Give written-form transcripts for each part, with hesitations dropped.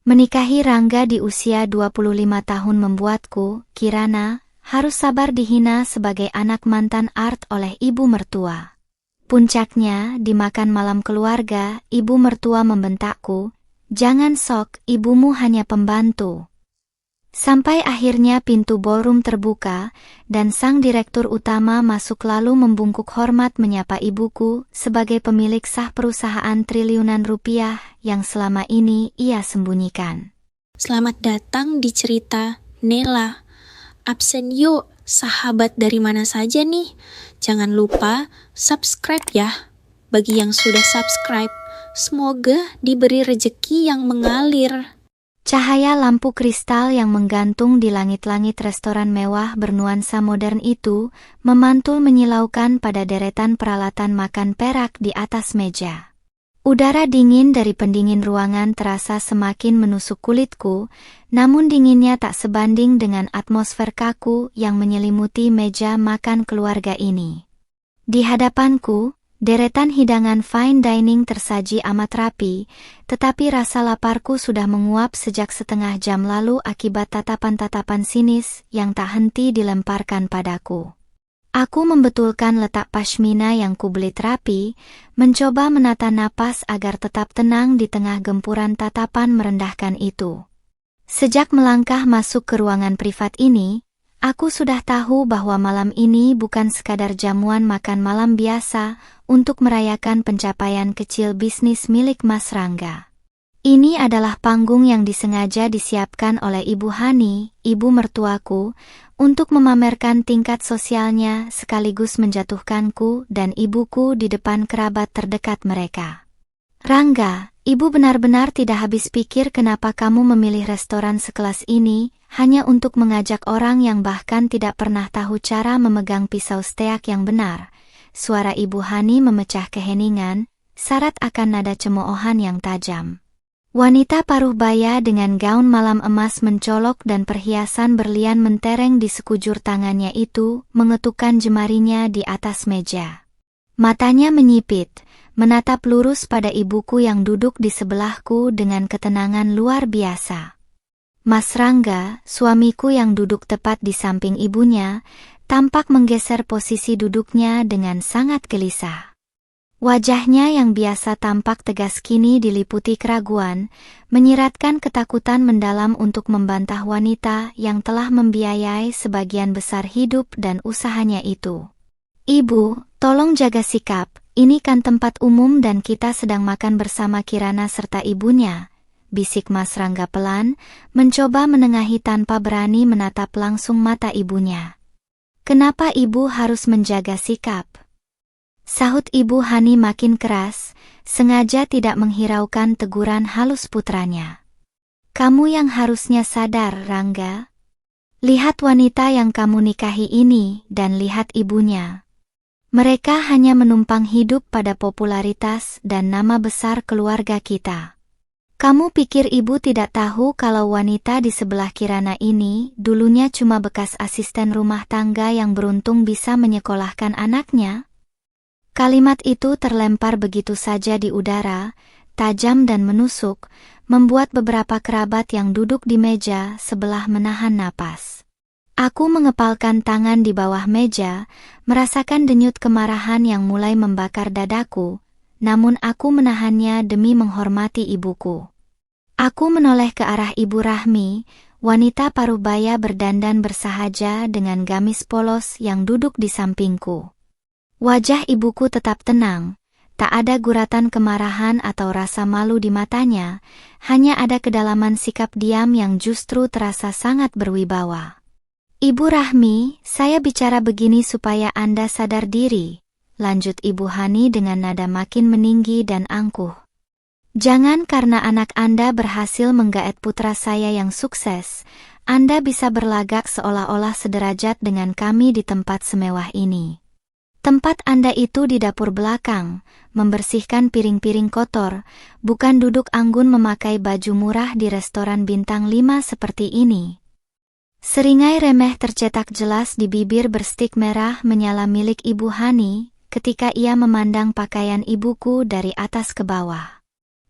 Menikahi Rangga di usia 25 tahun membuatku, Kirana, harus sabar dihina sebagai anak mantan Art oleh ibu mertua. Puncaknya, di makan malam keluarga, ibu mertua membentakku, "Jangan sok, ibumu hanya pembantu." Sampai akhirnya pintu ballroom terbuka, dan sang direktur utama masuk lalu membungkuk hormat menyapa ibuku sebagai pemilik sah perusahaan triliunan rupiah yang selama ini ia sembunyikan. Selamat datang di cerita Nela. Absen yuk, sahabat dari mana saja nih? Jangan lupa subscribe ya. Bagi yang sudah subscribe, semoga diberi rejeki yang mengalir. Cahaya lampu kristal yang menggantung di langit-langit restoran mewah bernuansa modern itu memantul menyilaukan pada deretan peralatan makan perak di atas meja. Udara dingin dari pendingin ruangan terasa semakin menusuk kulitku, namun dinginnya tak sebanding dengan atmosfer kaku yang menyelimuti meja makan keluarga ini. Di hadapanku, deretan hidangan fine dining tersaji amat rapi, tetapi rasa laparku sudah menguap sejak setengah jam lalu akibat tatapan-tatapan sinis yang tak henti dilemparkan padaku. Aku membetulkan letak pashmina yang kubelit rapi, mencoba menata napas agar tetap tenang di tengah gempuran tatapan merendahkan itu. Sejak melangkah masuk ke ruangan privat ini, aku sudah tahu bahwa malam ini bukan sekadar jamuan makan malam biasa untuk merayakan pencapaian kecil bisnis milik Mas Rangga. Ini adalah panggung yang disengaja disiapkan oleh Ibu Hani, ibu mertuaku, untuk memamerkan tingkat sosialnya sekaligus menjatuhkanku dan ibuku di depan kerabat terdekat mereka. "Rangga, ibu benar-benar tidak habis pikir kenapa kamu memilih restoran sekelas ini, hanya untuk mengajak orang yang bahkan tidak pernah tahu cara memegang pisau steak yang benar." Suara Ibu Hani memecah keheningan, syarat akan nada cemoohan yang tajam. Wanita paruh baya dengan gaun malam emas mencolok dan perhiasan berlian mentereng di sekujur tangannya itu mengetukkan jemarinya di atas meja. Matanya menyipit, menatap lurus pada ibuku yang duduk di sebelahku dengan ketenangan luar biasa. Mas Rangga, suamiku yang duduk tepat di samping ibunya, tampak menggeser posisi duduknya dengan sangat gelisah. Wajahnya yang biasa tampak tegas kini diliputi keraguan, menyiratkan ketakutan mendalam untuk membantah wanita yang telah membiayai sebagian besar hidup dan usahanya itu. "Ibu, tolong jaga sikap, ini kan tempat umum dan kita sedang makan bersama Kirana serta ibunya," bisik Mas Rangga pelan, mencoba menengahi tanpa berani menatap langsung mata ibunya. "Kenapa ibu harus menjaga sikap?" Sahut Ibu Hani makin keras, sengaja tidak menghiraukan teguran halus putranya. "Kamu yang harusnya sadar, Rangga. Lihat wanita yang kamu nikahi ini dan lihat ibunya. Mereka hanya menumpang hidup pada popularitas dan nama besar keluarga kita. Kamu pikir ibu tidak tahu kalau wanita di sebelah Kirana ini dulunya cuma bekas asisten rumah tangga yang beruntung bisa menyekolahkan anaknya?" Kalimat itu terlempar begitu saja di udara, tajam dan menusuk, membuat beberapa kerabat yang duduk di meja sebelah menahan napas. Aku mengepalkan tangan di bawah meja, merasakan denyut kemarahan yang mulai membakar dadaku, namun aku menahannya demi menghormati ibuku. Aku menoleh ke arah Ibu Rahmi, wanita paruh baya berdandan bersahaja dengan gamis polos yang duduk di sampingku. Wajah ibuku tetap tenang, tak ada guratan kemarahan atau rasa malu di matanya, hanya ada kedalaman sikap diam yang justru terasa sangat berwibawa. "Ibu Rahmi, saya bicara begini supaya Anda sadar diri," lanjut Ibu Hani dengan nada makin meninggi dan angkuh. "Jangan karena anak Anda berhasil menggaet putra saya yang sukses, Anda bisa berlagak seolah-olah sederajat dengan kami di tempat semewah ini. Tempat Anda itu di dapur belakang, membersihkan piring-piring kotor, bukan duduk anggun memakai baju murah di restoran bintang 5 seperti ini." Seringai remeh tercetak jelas di bibir berstik merah menyala milik Ibu Hani, ketika ia memandang pakaian ibuku dari atas ke bawah.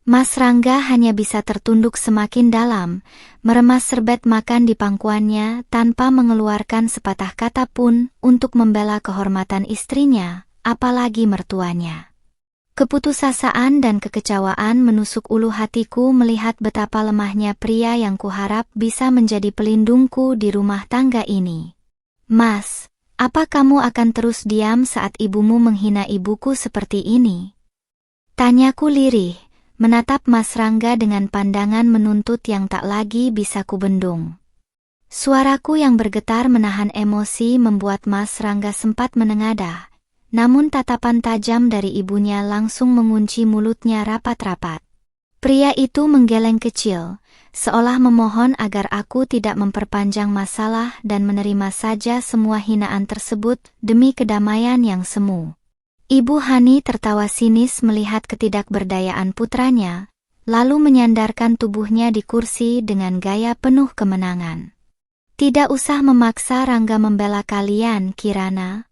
Mas Rangga hanya bisa tertunduk semakin dalam, meremas serbet makan di pangkuannya tanpa mengeluarkan sepatah kata pun untuk membela kehormatan istrinya, apalagi mertuanya. Keputusasaan dan kekecewaan menusuk ulu hatiku melihat betapa lemahnya pria yang kuharap bisa menjadi pelindungku di rumah tangga ini. Mas, apa kamu akan terus diam saat ibumu menghina ibuku seperti ini? Tanyaku lirih, menatap Mas Rangga dengan pandangan menuntut yang tak lagi bisa kubendung. Suaraku yang bergetar menahan emosi membuat Mas Rangga sempat menengadah, namun tatapan tajam dari ibunya langsung mengunci mulutnya rapat-rapat. Pria itu menggeleng kecil, seolah memohon agar aku tidak memperpanjang masalah dan menerima saja semua hinaan tersebut demi kedamaian yang semu. Ibu Hani tertawa sinis melihat ketidakberdayaan putranya, lalu menyandarkan tubuhnya di kursi dengan gaya penuh kemenangan. Tidak usah memaksa Rangga membela kalian, Kirana.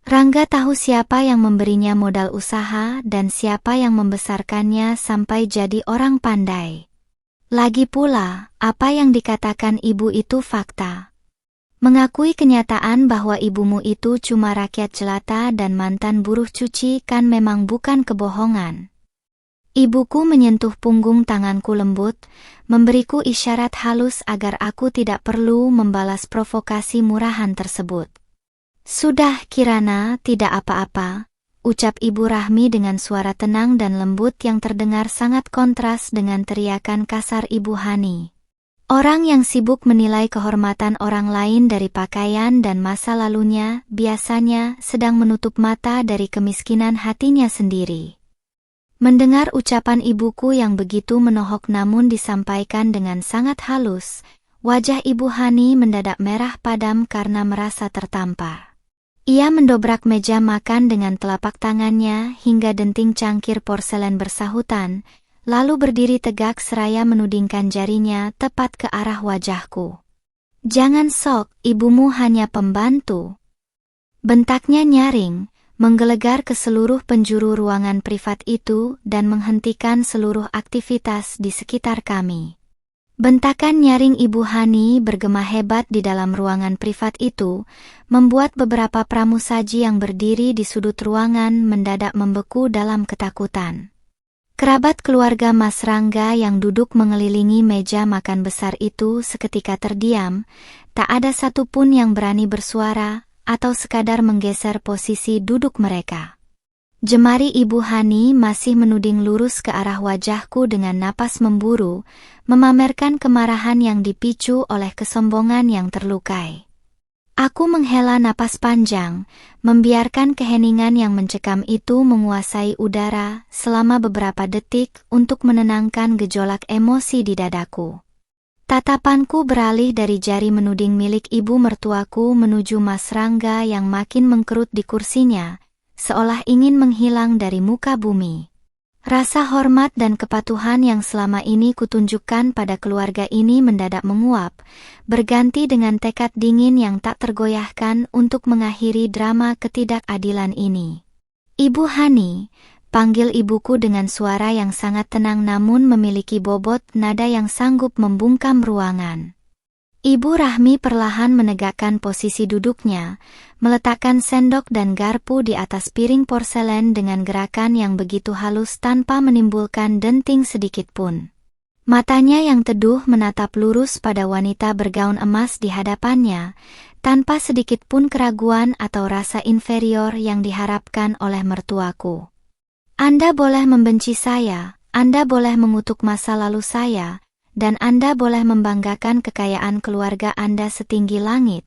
Rangga tahu siapa yang memberinya modal usaha dan siapa yang membesarkannya sampai jadi orang pandai. Lagi pula, apa yang dikatakan ibu itu fakta. Mengakui kenyataan bahwa ibumu itu cuma rakyat jelata dan mantan buruh cuci kan memang bukan kebohongan. Ibuku menyentuh punggung tanganku lembut, memberiku isyarat halus agar aku tidak perlu membalas provokasi murahan tersebut. Sudah Kirana, tidak apa-apa, ucap Ibu Rahmi dengan suara tenang dan lembut yang terdengar sangat kontras dengan teriakan kasar Ibu Hani. Orang yang sibuk menilai kehormatan orang lain dari pakaian dan masa lalunya biasanya sedang menutup mata dari kemiskinan hatinya sendiri. Mendengar ucapan ibuku yang begitu menohok namun disampaikan dengan sangat halus, wajah Ibu Hani mendadak merah padam karena merasa tertampar. Ia mendobrak meja makan dengan telapak tangannya hingga denting cangkir porselen bersahutan, lalu berdiri tegak seraya menudingkan jarinya tepat ke arah wajahku. Jangan sok, ibumu hanya pembantu. Bentaknya nyaring, menggelegar ke seluruh penjuru ruangan privat itu dan menghentikan seluruh aktivitas di sekitar kami. Bentakan nyaring Ibu Hani bergema hebat di dalam ruangan privat itu, membuat beberapa pramusaji yang berdiri di sudut ruangan mendadak membeku dalam ketakutan. Kerabat keluarga Mas Rangga yang duduk mengelilingi meja makan besar itu seketika terdiam, tak ada satupun yang berani bersuara atau sekadar menggeser posisi duduk mereka. Jemari Ibu Hani masih menuding lurus ke arah wajahku dengan napas memburu, memamerkan kemarahan yang dipicu oleh kesombongan yang terlukai. Aku menghela napas panjang, membiarkan keheningan yang mencekam itu menguasai udara selama beberapa detik untuk menenangkan gejolak emosi di dadaku. Tatapanku beralih dari jari menuding milik ibu mertuaku menuju Mas Rangga yang makin mengkerut di kursinya, seolah ingin menghilang dari muka bumi. Rasa hormat dan kepatuhan yang selama ini kutunjukkan pada keluarga ini mendadak menguap, berganti dengan tekad dingin yang tak tergoyahkan untuk mengakhiri drama ketidakadilan ini. Ibu Hani, panggil ibuku dengan suara yang sangat tenang namun memiliki bobot nada yang sanggup membungkam ruangan. Ibu Rahmi perlahan menegakkan posisi duduknya, meletakkan sendok dan garpu di atas piring porselen dengan gerakan yang begitu halus tanpa menimbulkan denting sedikit pun. Matanya yang teduh menatap lurus pada wanita bergaun emas di hadapannya, tanpa sedikit pun keraguan atau rasa inferior yang diharapkan oleh mertuaku. Anda boleh membenci saya, Anda boleh mengutuk masa lalu saya, dan Anda boleh membanggakan kekayaan keluarga Anda setinggi langit,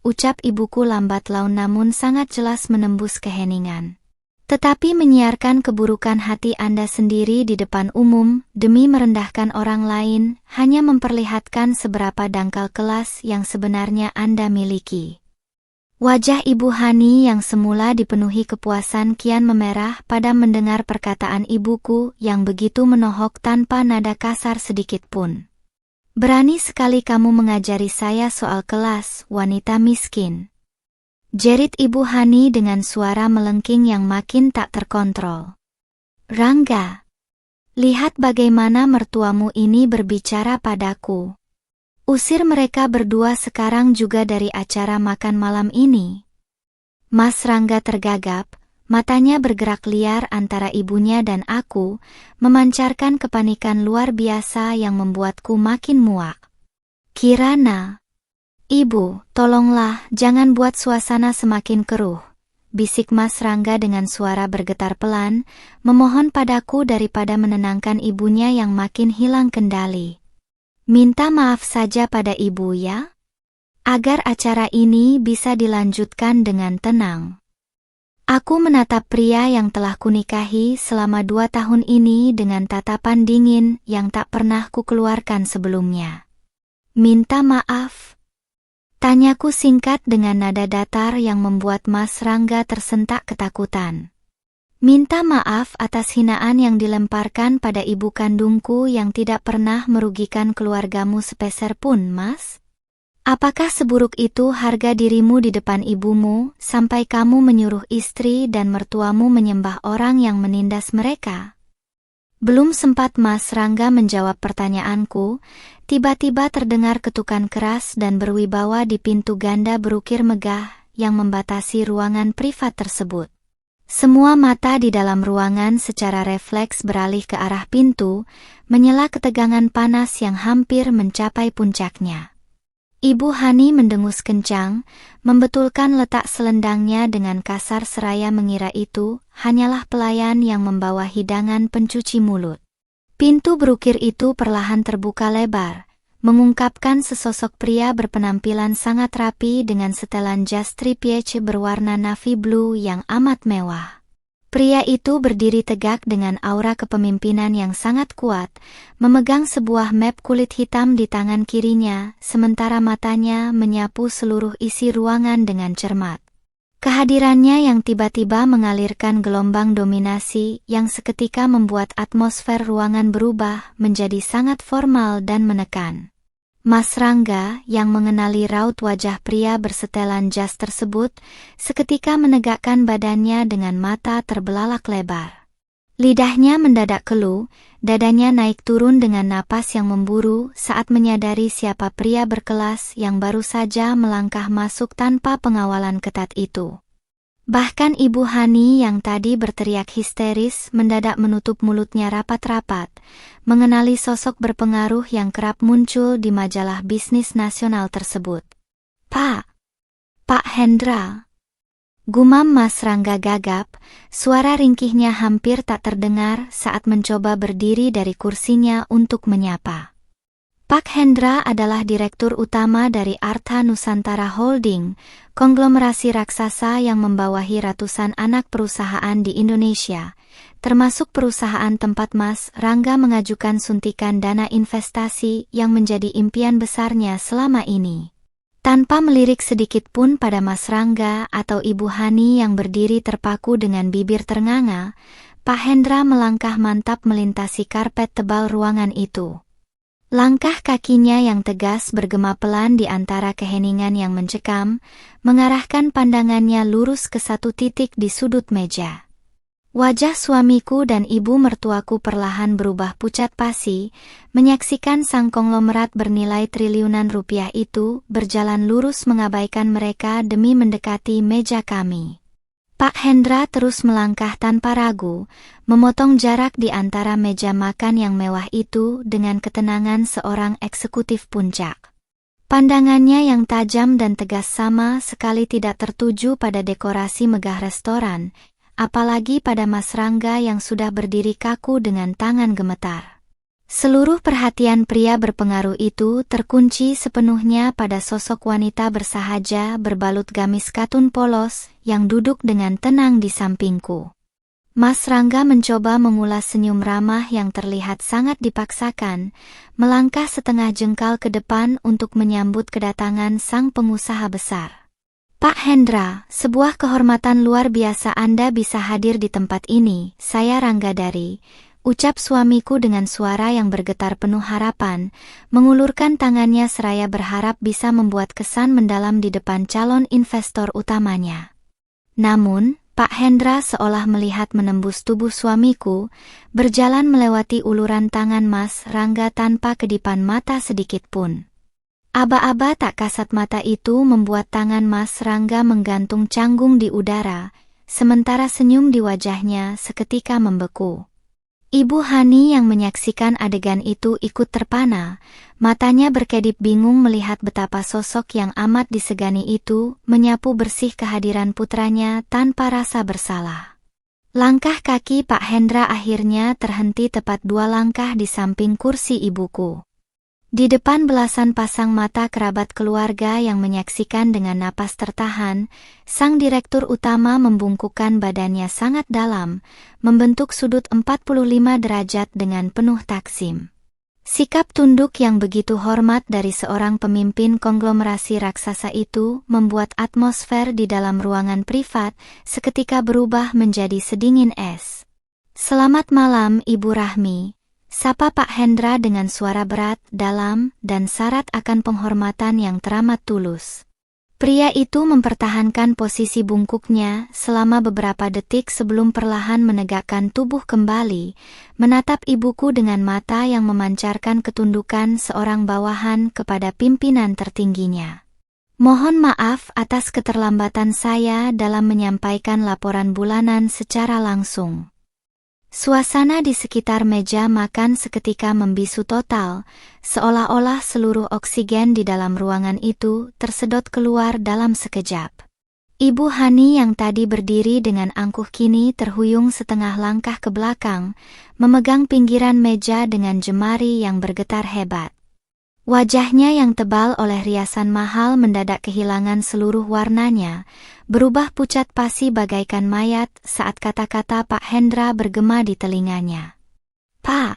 ucap ibuku lambat laun namun sangat jelas menembus keheningan. Tetapi menyiarkan keburukan hati Anda sendiri di depan umum demi merendahkan orang lain hanya memperlihatkan seberapa dangkal kelas yang sebenarnya Anda miliki. Wajah Ibu Hani yang semula dipenuhi kepuasan kian memerah pada mendengar perkataan ibuku yang begitu menohok tanpa nada kasar sedikit pun. Berani sekali kamu mengajari saya soal kelas, wanita miskin. Jerit Ibu Hani dengan suara melengking yang makin tak terkontrol. Rangga, Lihat bagaimana mertuamu ini berbicara padaku. Usir mereka berdua sekarang juga dari acara makan malam ini." Mas Rangga tergagap, matanya bergerak liar antara ibunya dan aku, memancarkan kepanikan luar biasa yang membuatku makin muak. "Kirana, Ibu, tolonglah, jangan buat suasana semakin keruh," bisik Mas Rangga dengan suara bergetar pelan, memohon padaku daripada menenangkan ibunya yang makin hilang kendali. "Minta maaf saja pada ibu ya, agar acara ini bisa dilanjutkan dengan tenang." Aku menatap pria yang telah kunikahi selama 2 tahun ini dengan tatapan dingin yang tak pernah kukeluarkan sebelumnya. "Minta maaf?" Tanyaku singkat dengan nada datar yang membuat Mas Rangga tersentak ketakutan. "Minta maaf atas hinaan yang dilemparkan pada ibu kandungku yang tidak pernah merugikan keluargamu sepeser pun, Mas? Apakah seburuk itu harga dirimu di depan ibumu sampai kamu menyuruh istri dan mertuamu menyembah orang yang menindas mereka?" Belum sempat Mas Rangga menjawab pertanyaanku, tiba-tiba terdengar ketukan keras dan berwibawa di pintu ganda berukir megah yang membatasi ruangan privat tersebut. Semua mata di dalam ruangan secara refleks beralih ke arah pintu, menyela ketegangan panas yang hampir mencapai puncaknya. Ibu Hani mendengus kencang, membetulkan letak selendangnya dengan kasar seraya mengira itu hanyalah pelayan yang membawa hidangan pencuci mulut. Pintu berukir itu perlahan terbuka lebar, mengungkapkan sesosok pria berpenampilan sangat rapi dengan setelan jas tripiece berwarna navy blue yang amat mewah. Pria itu berdiri tegak dengan aura kepemimpinan yang sangat kuat, memegang sebuah map kulit hitam di tangan kirinya, sementara matanya menyapu seluruh isi ruangan dengan cermat. Kehadirannya yang tiba-tiba mengalirkan gelombang dominasi yang seketika membuat atmosfer ruangan berubah menjadi sangat formal dan menekan. Mas Rangga yang mengenali raut wajah pria bersetelan jas tersebut, seketika menegakkan badannya dengan mata terbelalak lebar. Lidahnya mendadak keluh, dadanya naik turun dengan napas yang memburu saat menyadari siapa pria berkelas yang baru saja melangkah masuk tanpa pengawalan ketat itu. Bahkan Ibu Hani yang tadi berteriak histeris mendadak menutup mulutnya rapat-rapat, mengenali sosok berpengaruh yang kerap muncul di majalah bisnis nasional tersebut. Pak Hendra," gumam Mas Rangga gagap, suara ringkihnya hampir tak terdengar saat mencoba berdiri dari kursinya untuk menyapa. Pak Hendra adalah direktur utama dari Artha Nusantara Holding, konglomerasi raksasa yang membawahi ratusan anak perusahaan di Indonesia, termasuk perusahaan tempat Mas Rangga mengajukan suntikan dana investasi yang menjadi impian besarnya selama ini. Tanpa melirik sedikit pun pada Mas Rangga atau Ibu Hani yang berdiri terpaku dengan bibir ternganga, Pak Hendra melangkah mantap melintasi karpet tebal ruangan itu. Langkah kakinya yang tegas bergema pelan di antara keheningan yang mencekam, mengarahkan pandangannya lurus ke satu titik di sudut meja. Wajah suamiku dan ibu mertuaku perlahan berubah pucat pasi, menyaksikan sang konglomerat bernilai triliunan rupiah itu berjalan lurus mengabaikan mereka demi mendekati meja kami. Pak Hendra terus melangkah tanpa ragu, memotong jarak di antara meja makan yang mewah itu dengan ketenangan seorang eksekutif puncak. Pandangannya yang tajam dan tegas sama sekali tidak tertuju pada dekorasi megah restoran, apalagi pada Mas Rangga yang sudah berdiri kaku dengan tangan gemetar. Seluruh perhatian pria berpengaruh itu terkunci sepenuhnya pada sosok wanita bersahaja berbalut gamis katun polos yang duduk dengan tenang di sampingku. Mas Rangga mencoba mengulas senyum ramah yang terlihat sangat dipaksakan, melangkah setengah jengkal ke depan untuk menyambut kedatangan sang pengusaha besar. "Pak Hendra, sebuah kehormatan luar biasa Anda bisa hadir di tempat ini, saya Ranggadari," ucap suamiku dengan suara yang bergetar penuh harapan, mengulurkan tangannya seraya berharap bisa membuat kesan mendalam di depan calon investor utamanya. Namun, Pak Hendra seolah melihat menembus tubuh suamiku, berjalan melewati uluran tangan Mas Rangga tanpa kedipan mata sedikit pun. Aba-aba tak kasat mata itu membuat tangan Mas Rangga menggantung canggung di udara, sementara senyum di wajahnya seketika membeku. Ibu Hani yang menyaksikan adegan itu ikut terpana, matanya berkedip bingung melihat betapa sosok yang amat disegani itu menyapu bersih kehadiran putranya tanpa rasa bersalah. Langkah kaki Pak Hendra akhirnya terhenti tepat 2 langkah di samping kursi ibuku. Di depan belasan pasang mata kerabat keluarga yang menyaksikan dengan napas tertahan, sang direktur utama membungkukkan badannya sangat dalam, membentuk sudut 45 derajat dengan penuh taksim. Sikap tunduk yang begitu hormat dari seorang pemimpin konglomerasi raksasa itu membuat atmosfer di dalam ruangan privat seketika berubah menjadi sedingin es. "Selamat malam, Ibu Rahmi," sapa Pak Hendra dengan suara berat, dalam, dan syarat akan penghormatan yang teramat tulus. Pria itu mempertahankan posisi bungkuknya selama beberapa detik sebelum perlahan menegakkan tubuh kembali, menatap ibuku dengan mata yang memancarkan ketundukan seorang bawahan kepada pimpinan tertingginya. "Mohon maaf atas keterlambatan saya dalam menyampaikan laporan bulanan secara langsung." Suasana di sekitar meja makan seketika membisu total, seolah-olah seluruh oksigen di dalam ruangan itu tersedot keluar dalam sekejap. Ibu Hani yang tadi berdiri dengan angkuh kini terhuyung setengah langkah ke belakang, memegang pinggiran meja dengan jemari yang bergetar hebat. Wajahnya yang tebal oleh riasan mahal mendadak kehilangan seluruh warnanya, berubah pucat pasi bagaikan mayat saat kata-kata Pak Hendra bergema di telinganya. Pak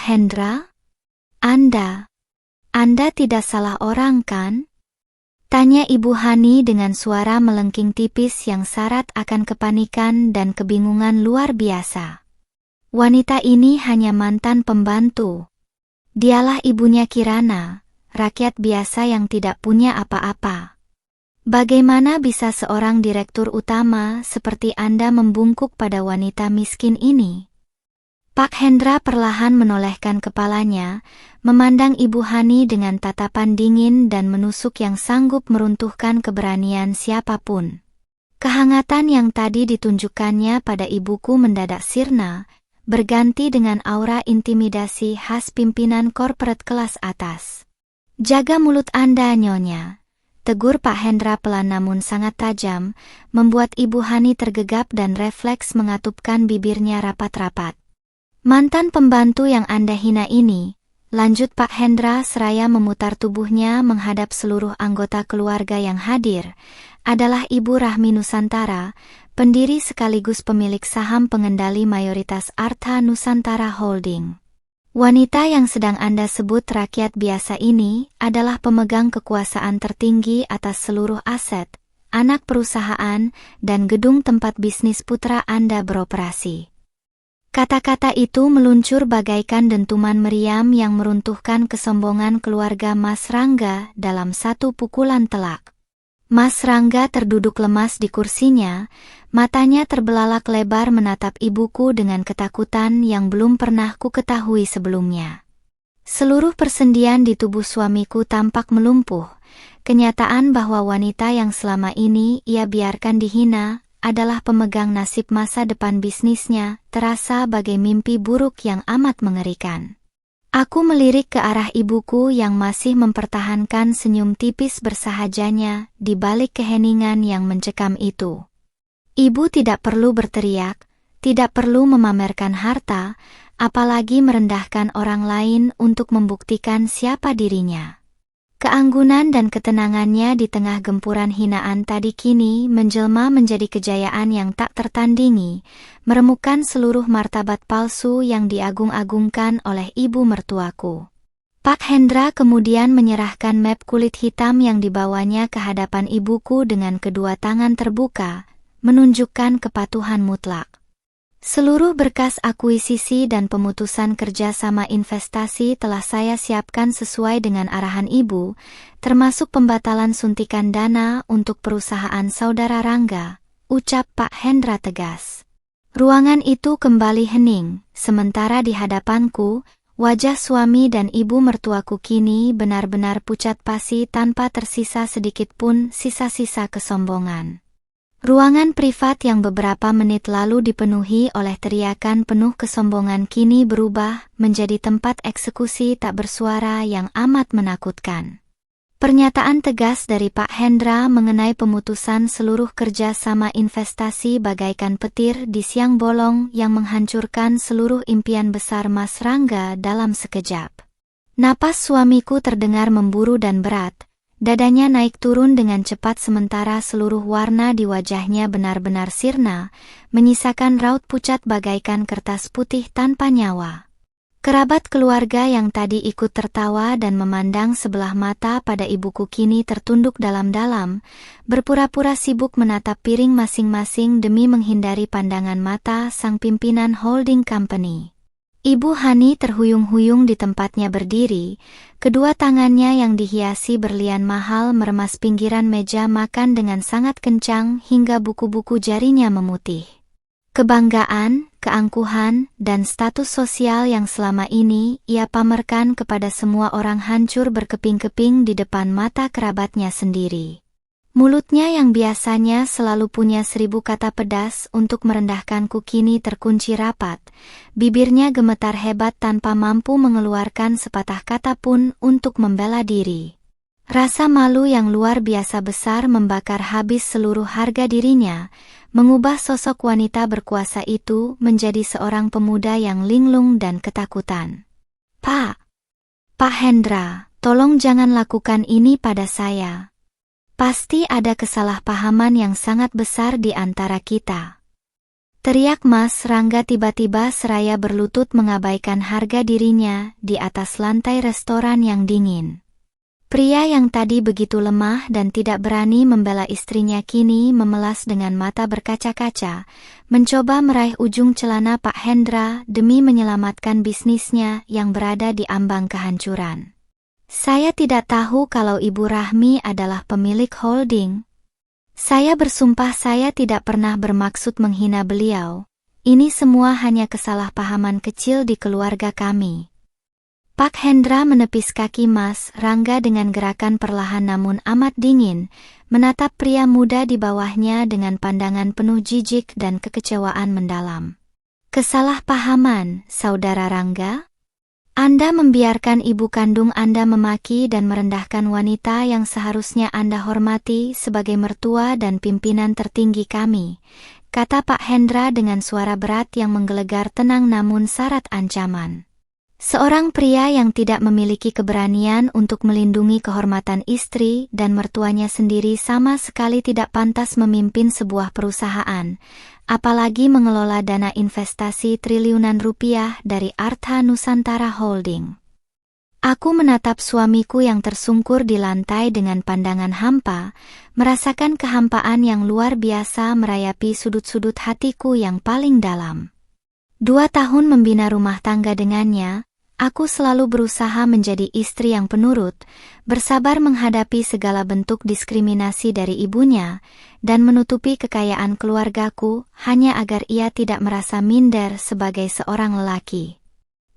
Hendra? Anda tidak salah orang kan?" tanya Ibu Hani dengan suara melengking tipis yang syarat akan kepanikan dan kebingungan luar biasa. Wanita ini hanya mantan pembantu. Dialah ibunya Kirana, rakyat biasa yang tidak punya apa-apa. Bagaimana bisa seorang direktur utama seperti Anda membungkuk pada wanita miskin ini? Pak Hendra perlahan menolehkan kepalanya, memandang Ibu Hani dengan tatapan dingin dan menusuk yang sanggup meruntuhkan keberanian siapapun. Kehangatan yang tadi ditunjukkannya pada ibuku mendadak sirna, berganti dengan aura intimidasi khas pimpinan korporat kelas atas. "Jaga mulut Anda, Nyonya," tegur Pak Hendra pelan namun sangat tajam, membuat Ibu Hani tergegap dan refleks mengatupkan bibirnya rapat-rapat. "Mantan pembantu yang Anda hina ini," lanjut Pak Hendra seraya memutar tubuhnya menghadap seluruh anggota keluarga yang hadir, "adalah Ibu Rahmi Nusantara, pendiri sekaligus pemilik saham pengendali mayoritas Artha Nusantara Holding. Wanita yang sedang Anda sebut rakyat biasa ini adalah pemegang kekuasaan tertinggi atas seluruh aset, anak perusahaan, dan gedung tempat bisnis putra Anda beroperasi." Kata-kata itu meluncur bagaikan dentuman meriam yang meruntuhkan kesombongan keluarga Mas Rangga dalam satu pukulan telak. Mas Rangga terduduk lemas di kursinya, matanya terbelalak lebar menatap ibuku dengan ketakutan yang belum pernah ku ketahui sebelumnya. Seluruh persendian di tubuh suamiku tampak melumpuh, kenyataan bahwa wanita yang selama ini ia biarkan dihina adalah pemegang nasib masa depan bisnisnya terasa bagai mimpi buruk yang amat mengerikan. Aku melirik ke arah ibuku yang masih mempertahankan senyum tipis bersahajanya di balik keheningan yang mencekam itu. Ibu tidak perlu berteriak, tidak perlu memamerkan harta, apalagi merendahkan orang lain untuk membuktikan siapa dirinya. Keanggunan dan ketenangannya di tengah gempuran hinaan tadi kini menjelma menjadi kejayaan yang tak tertandingi, meremukkan seluruh martabat palsu yang diagung-agungkan oleh ibu mertuaku. Pak Hendra kemudian menyerahkan map kulit hitam yang dibawanya ke hadapan ibuku dengan kedua tangan terbuka, menunjukkan kepatuhan mutlak. Seluruh berkas akuisisi dan pemutusan kerjasama investasi telah saya siapkan sesuai dengan arahan ibu, termasuk pembatalan suntikan dana untuk perusahaan saudara Rangga, ucap Pak Hendra tegas. Ruangan itu kembali hening, sementara di hadapanku, wajah suami dan ibu mertuaku kini benar-benar pucat pasi tanpa tersisa sedikit pun sisa-sisa kesombongan. Ruangan privat yang beberapa menit lalu dipenuhi oleh teriakan penuh kesombongan kini berubah menjadi tempat eksekusi tak bersuara yang amat menakutkan. Pernyataan tegas dari Pak Hendra mengenai pemutusan seluruh kerja sama investasi bagaikan petir di siang bolong yang menghancurkan seluruh impian besar Mas Rangga dalam sekejap. Napas suamiku terdengar memburu dan berat. Dadanya naik turun dengan cepat sementara seluruh warna di wajahnya benar-benar sirna, menyisakan raut pucat bagaikan kertas putih tanpa nyawa. Kerabat keluarga yang tadi ikut tertawa dan memandang sebelah mata pada ibuku kini tertunduk dalam-dalam, berpura-pura sibuk menatap piring masing-masing demi menghindari pandangan mata sang pimpinan holding company. Ibu Hani terhuyung-huyung di tempatnya berdiri, kedua tangannya yang dihiasi berlian mahal meremas pinggiran meja makan dengan sangat kencang hingga buku-buku jarinya memutih. Kebanggaan, keangkuhan, dan status sosial yang selama ini ia pamerkan kepada semua orang hancur berkeping-keping di depan mata kerabatnya sendiri. Mulutnya yang biasanya selalu punya 1000 kata pedas untuk merendahkanku kini terkunci rapat, bibirnya gemetar hebat tanpa mampu mengeluarkan sepatah kata pun untuk membela diri. Rasa malu yang luar biasa besar membakar habis seluruh harga dirinya, mengubah sosok wanita berkuasa itu menjadi seorang pemuda yang linglung dan ketakutan. Pak Hendra, tolong jangan lakukan ini pada saya. Pasti ada kesalahpahaman yang sangat besar di antara kita. Teriak Mas Rangga tiba-tiba seraya berlutut mengabaikan harga dirinya di atas lantai restoran yang dingin. Pria yang tadi begitu lemah dan tidak berani membela istrinya kini memelas dengan mata berkaca-kaca, mencoba meraih ujung celana Pak Hendra demi menyelamatkan bisnisnya yang berada di ambang kehancuran. Saya tidak tahu kalau Ibu Rahmi adalah pemilik holding. Saya bersumpah saya tidak pernah bermaksud menghina beliau. Ini semua hanya kesalahpahaman kecil di keluarga kami. Pak Hendra menepis kaki Mas Rangga dengan gerakan perlahan namun amat dingin, menatap pria muda di bawahnya dengan pandangan penuh jijik dan kekecewaan mendalam. Kesalahpahaman, Saudara Rangga? Anda membiarkan ibu kandung Anda memaki dan merendahkan wanita yang seharusnya Anda hormati sebagai mertua dan pimpinan tertinggi kami, kata Pak Hendra dengan suara berat yang menggelegar tenang namun syarat ancaman. Seorang pria yang tidak memiliki keberanian untuk melindungi kehormatan istri dan mertuanya sendiri sama sekali tidak pantas memimpin sebuah perusahaan, apalagi mengelola dana investasi triliunan rupiah dari Artha Nusantara Holding. Aku menatap suamiku yang tersungkur di lantai dengan pandangan hampa, merasakan kehampaan yang luar biasa merayapi sudut-sudut hatiku yang paling dalam. 2 tahun membina rumah tangga dengannya, aku selalu berusaha menjadi istri yang penurut, bersabar menghadapi segala bentuk diskriminasi dari ibunya, dan menutupi kekayaan keluargaku hanya agar ia tidak merasa minder sebagai seorang lelaki.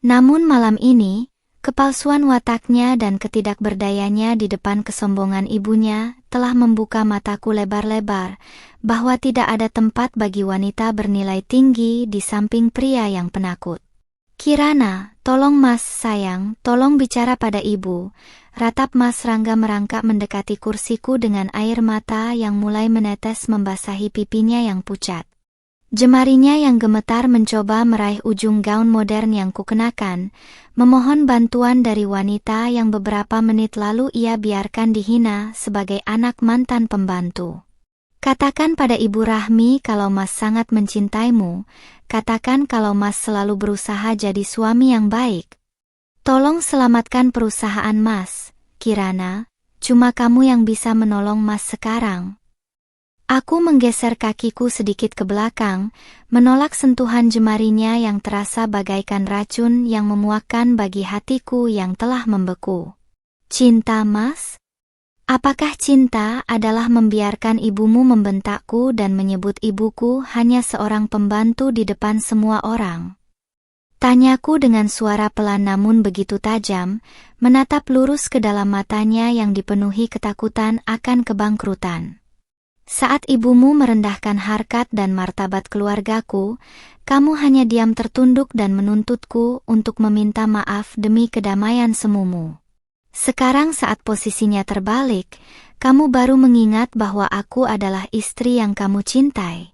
Namun malam ini, kepalsuan wataknya dan ketidakberdayanya di depan kesombongan ibunya telah membuka mataku lebar-lebar, bahwa tidak ada tempat bagi wanita bernilai tinggi di samping pria yang penakut. Kirana, tolong Mas sayang, tolong bicara pada ibu. Ratap Mas Rangga merangkak mendekati kursiku dengan air mata yang mulai menetes membasahi pipinya yang pucat. Jemarinya yang gemetar mencoba meraih ujung gaun modern yang kukenakan, memohon bantuan dari wanita yang beberapa menit lalu ia biarkan dihina sebagai anak mantan pembantu. Katakan pada Ibu Rahmi kalau Mas sangat mencintaimu, katakan kalau Mas selalu berusaha jadi suami yang baik. Tolong selamatkan perusahaan Mas, Kirana, cuma kamu yang bisa menolong Mas sekarang. Aku menggeser kakiku sedikit ke belakang, menolak sentuhan jemarinya yang terasa bagaikan racun yang memuakkan bagi hatiku yang telah membeku. Cinta Mas? Apakah cinta adalah membiarkan ibumu membentakku dan menyebut ibuku hanya seorang pembantu di depan semua orang? Tanyaku dengan suara pelan namun begitu tajam, menatap lurus ke dalam matanya yang dipenuhi ketakutan akan kebangkrutan. Saat ibumu merendahkan harkat dan martabat keluargaku, kamu hanya diam tertunduk dan menuntutku untuk meminta maaf demi kedamaian semumu. Sekarang saat posisinya terbalik, kamu baru mengingat bahwa aku adalah istri yang kamu cintai.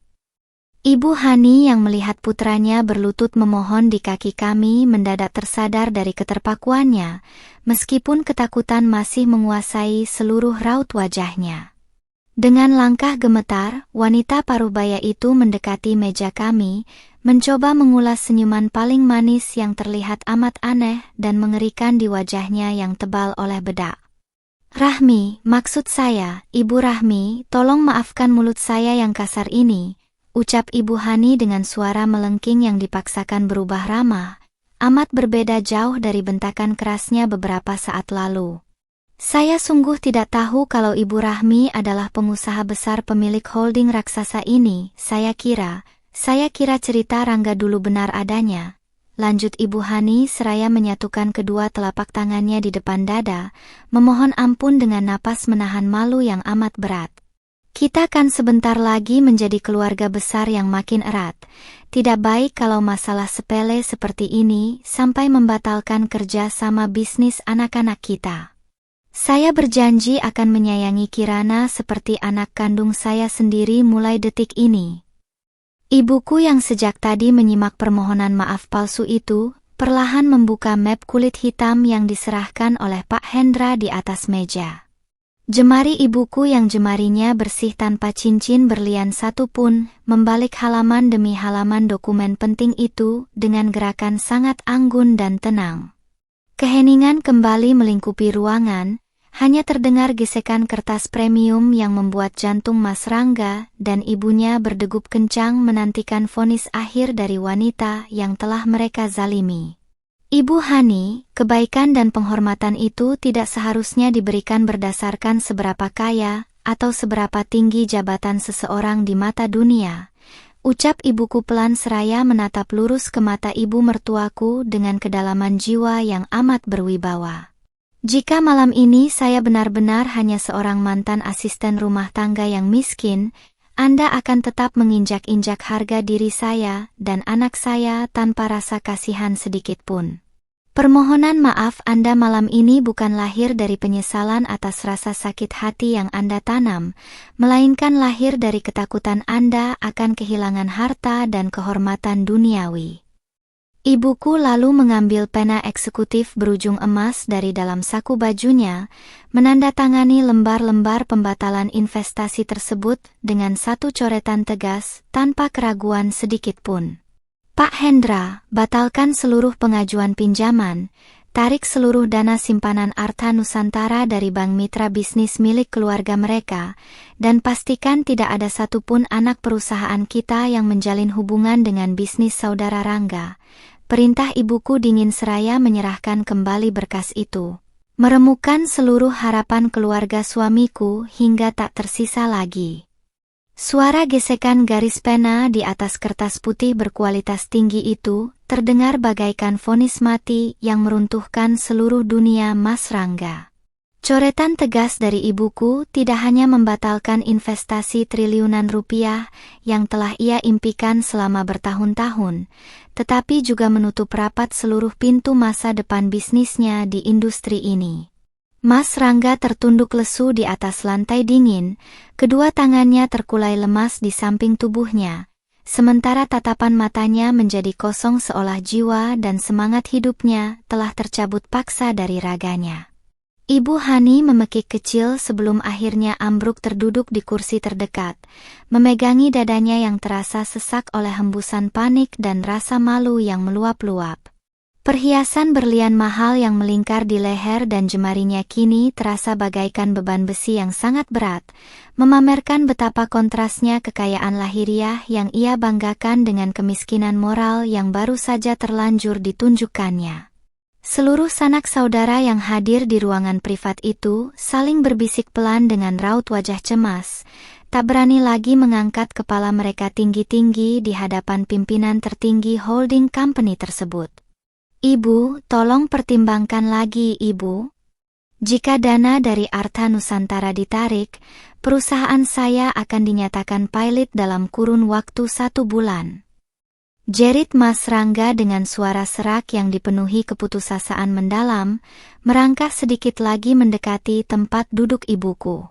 Ibu Hani yang melihat putranya berlutut memohon di kaki kami mendadak tersadar dari keterpakuannya, meskipun ketakutan masih menguasai seluruh raut wajahnya. Dengan langkah gemetar, wanita paruhbaya itu mendekati meja kami, mencoba mengulas senyuman paling manis yang terlihat amat aneh dan mengerikan di wajahnya yang tebal oleh bedak. "Rahmi, maksud saya, Ibu Rahmi, tolong maafkan mulut saya yang kasar ini," ucap Ibu Hani dengan suara melengking yang dipaksakan berubah ramah, amat berbeda jauh dari bentakan kerasnya beberapa saat lalu. "Saya sungguh tidak tahu kalau Ibu Rahmi adalah pengusaha besar pemilik holding raksasa ini. Saya kira cerita Rangga dulu benar adanya," lanjut Ibu Hani seraya menyatukan kedua telapak tangannya di depan dada, memohon ampun dengan napas menahan malu yang amat berat. "Kita kan sebentar lagi menjadi keluarga besar yang makin erat. Tidak baik kalau masalah sepele seperti ini sampai membatalkan kerja sama bisnis anak-anak kita. Saya berjanji akan menyayangi Kirana seperti anak kandung saya sendiri mulai detik ini." Ibuku yang sejak tadi menyimak permohonan maaf palsu itu, perlahan membuka map kulit hitam yang diserahkan oleh Pak Hendra di atas meja. Jemari ibuku yang jemarinya bersih tanpa cincin berlian satu pun, membalik halaman demi halaman dokumen penting itu dengan gerakan sangat anggun dan tenang. Keheningan kembali melingkupi ruangan. Hanya terdengar gesekan kertas premium yang membuat jantung Mas Rangga dan ibunya berdegup kencang menantikan vonis akhir dari wanita yang telah mereka zalimi. "Ibu Hani, kebaikan dan penghormatan itu tidak seharusnya diberikan berdasarkan seberapa kaya atau seberapa tinggi jabatan seseorang di mata dunia," ucap ibuku pelan seraya menatap lurus ke mata ibu mertuaku dengan kedalaman jiwa yang amat berwibawa. "Jika malam ini saya benar-benar hanya seorang mantan asisten rumah tangga yang miskin, Anda akan tetap menginjak-injak harga diri saya dan anak saya tanpa rasa kasihan sedikit pun. Permohonan maaf Anda malam ini bukan lahir dari penyesalan atas rasa sakit hati yang Anda tanam, melainkan lahir dari ketakutan Anda akan kehilangan harta dan kehormatan duniawi." Ibuku lalu mengambil pena eksekutif berujung emas dari dalam saku bajunya, menandatangani lembar-lembar pembatalan investasi tersebut dengan satu coretan tegas tanpa keraguan sedikit pun. "Pak Hendra, batalkan seluruh pengajuan pinjaman, tarik seluruh dana simpanan Artha Nusantara dari bank mitra bisnis milik keluarga mereka, dan pastikan tidak ada satupun anak perusahaan kita yang menjalin hubungan dengan bisnis saudara Rangga," perintah ibuku dingin seraya menyerahkan kembali berkas itu, meremukkan seluruh harapan keluarga suamiku hingga tak tersisa lagi. Suara gesekan garis pena di atas kertas putih berkualitas tinggi itu terdengar bagaikan vonis mati yang meruntuhkan seluruh dunia Mas Rangga. Coretan tegas dari ibuku tidak hanya membatalkan investasi triliunan rupiah yang telah ia impikan selama bertahun-tahun, tetapi juga menutup rapat seluruh pintu masa depan bisnisnya di industri ini. Mas Rangga tertunduk lesu di atas lantai dingin, kedua tangannya terkulai lemas di samping tubuhnya, sementara tatapan matanya menjadi kosong seolah jiwa dan semangat hidupnya telah tercabut paksa dari raganya. Ibu Hani memekik kecil sebelum akhirnya ambruk terduduk di kursi terdekat, memegangi dadanya yang terasa sesak oleh hembusan panik dan rasa malu yang meluap-luap. Perhiasan berlian mahal yang melingkar di leher dan jemarinya kini terasa bagaikan beban besi yang sangat berat, memamerkan betapa kontrasnya kekayaan lahiriah yang ia banggakan dengan kemiskinan moral yang baru saja terlanjur ditunjukkannya. Seluruh sanak saudara yang hadir di ruangan privat itu saling berbisik pelan dengan raut wajah cemas, tak berani lagi mengangkat kepala mereka tinggi-tinggi di hadapan pimpinan tertinggi holding company tersebut. "Ibu, tolong pertimbangkan lagi, Ibu. Jika dana dari Artha Nusantara ditarik, perusahaan saya akan dinyatakan pilot dalam kurun waktu 1 bulan." Jerit Mas Rangga dengan suara serak yang dipenuhi keputusasaan mendalam, merangkak sedikit lagi mendekati tempat duduk ibuku.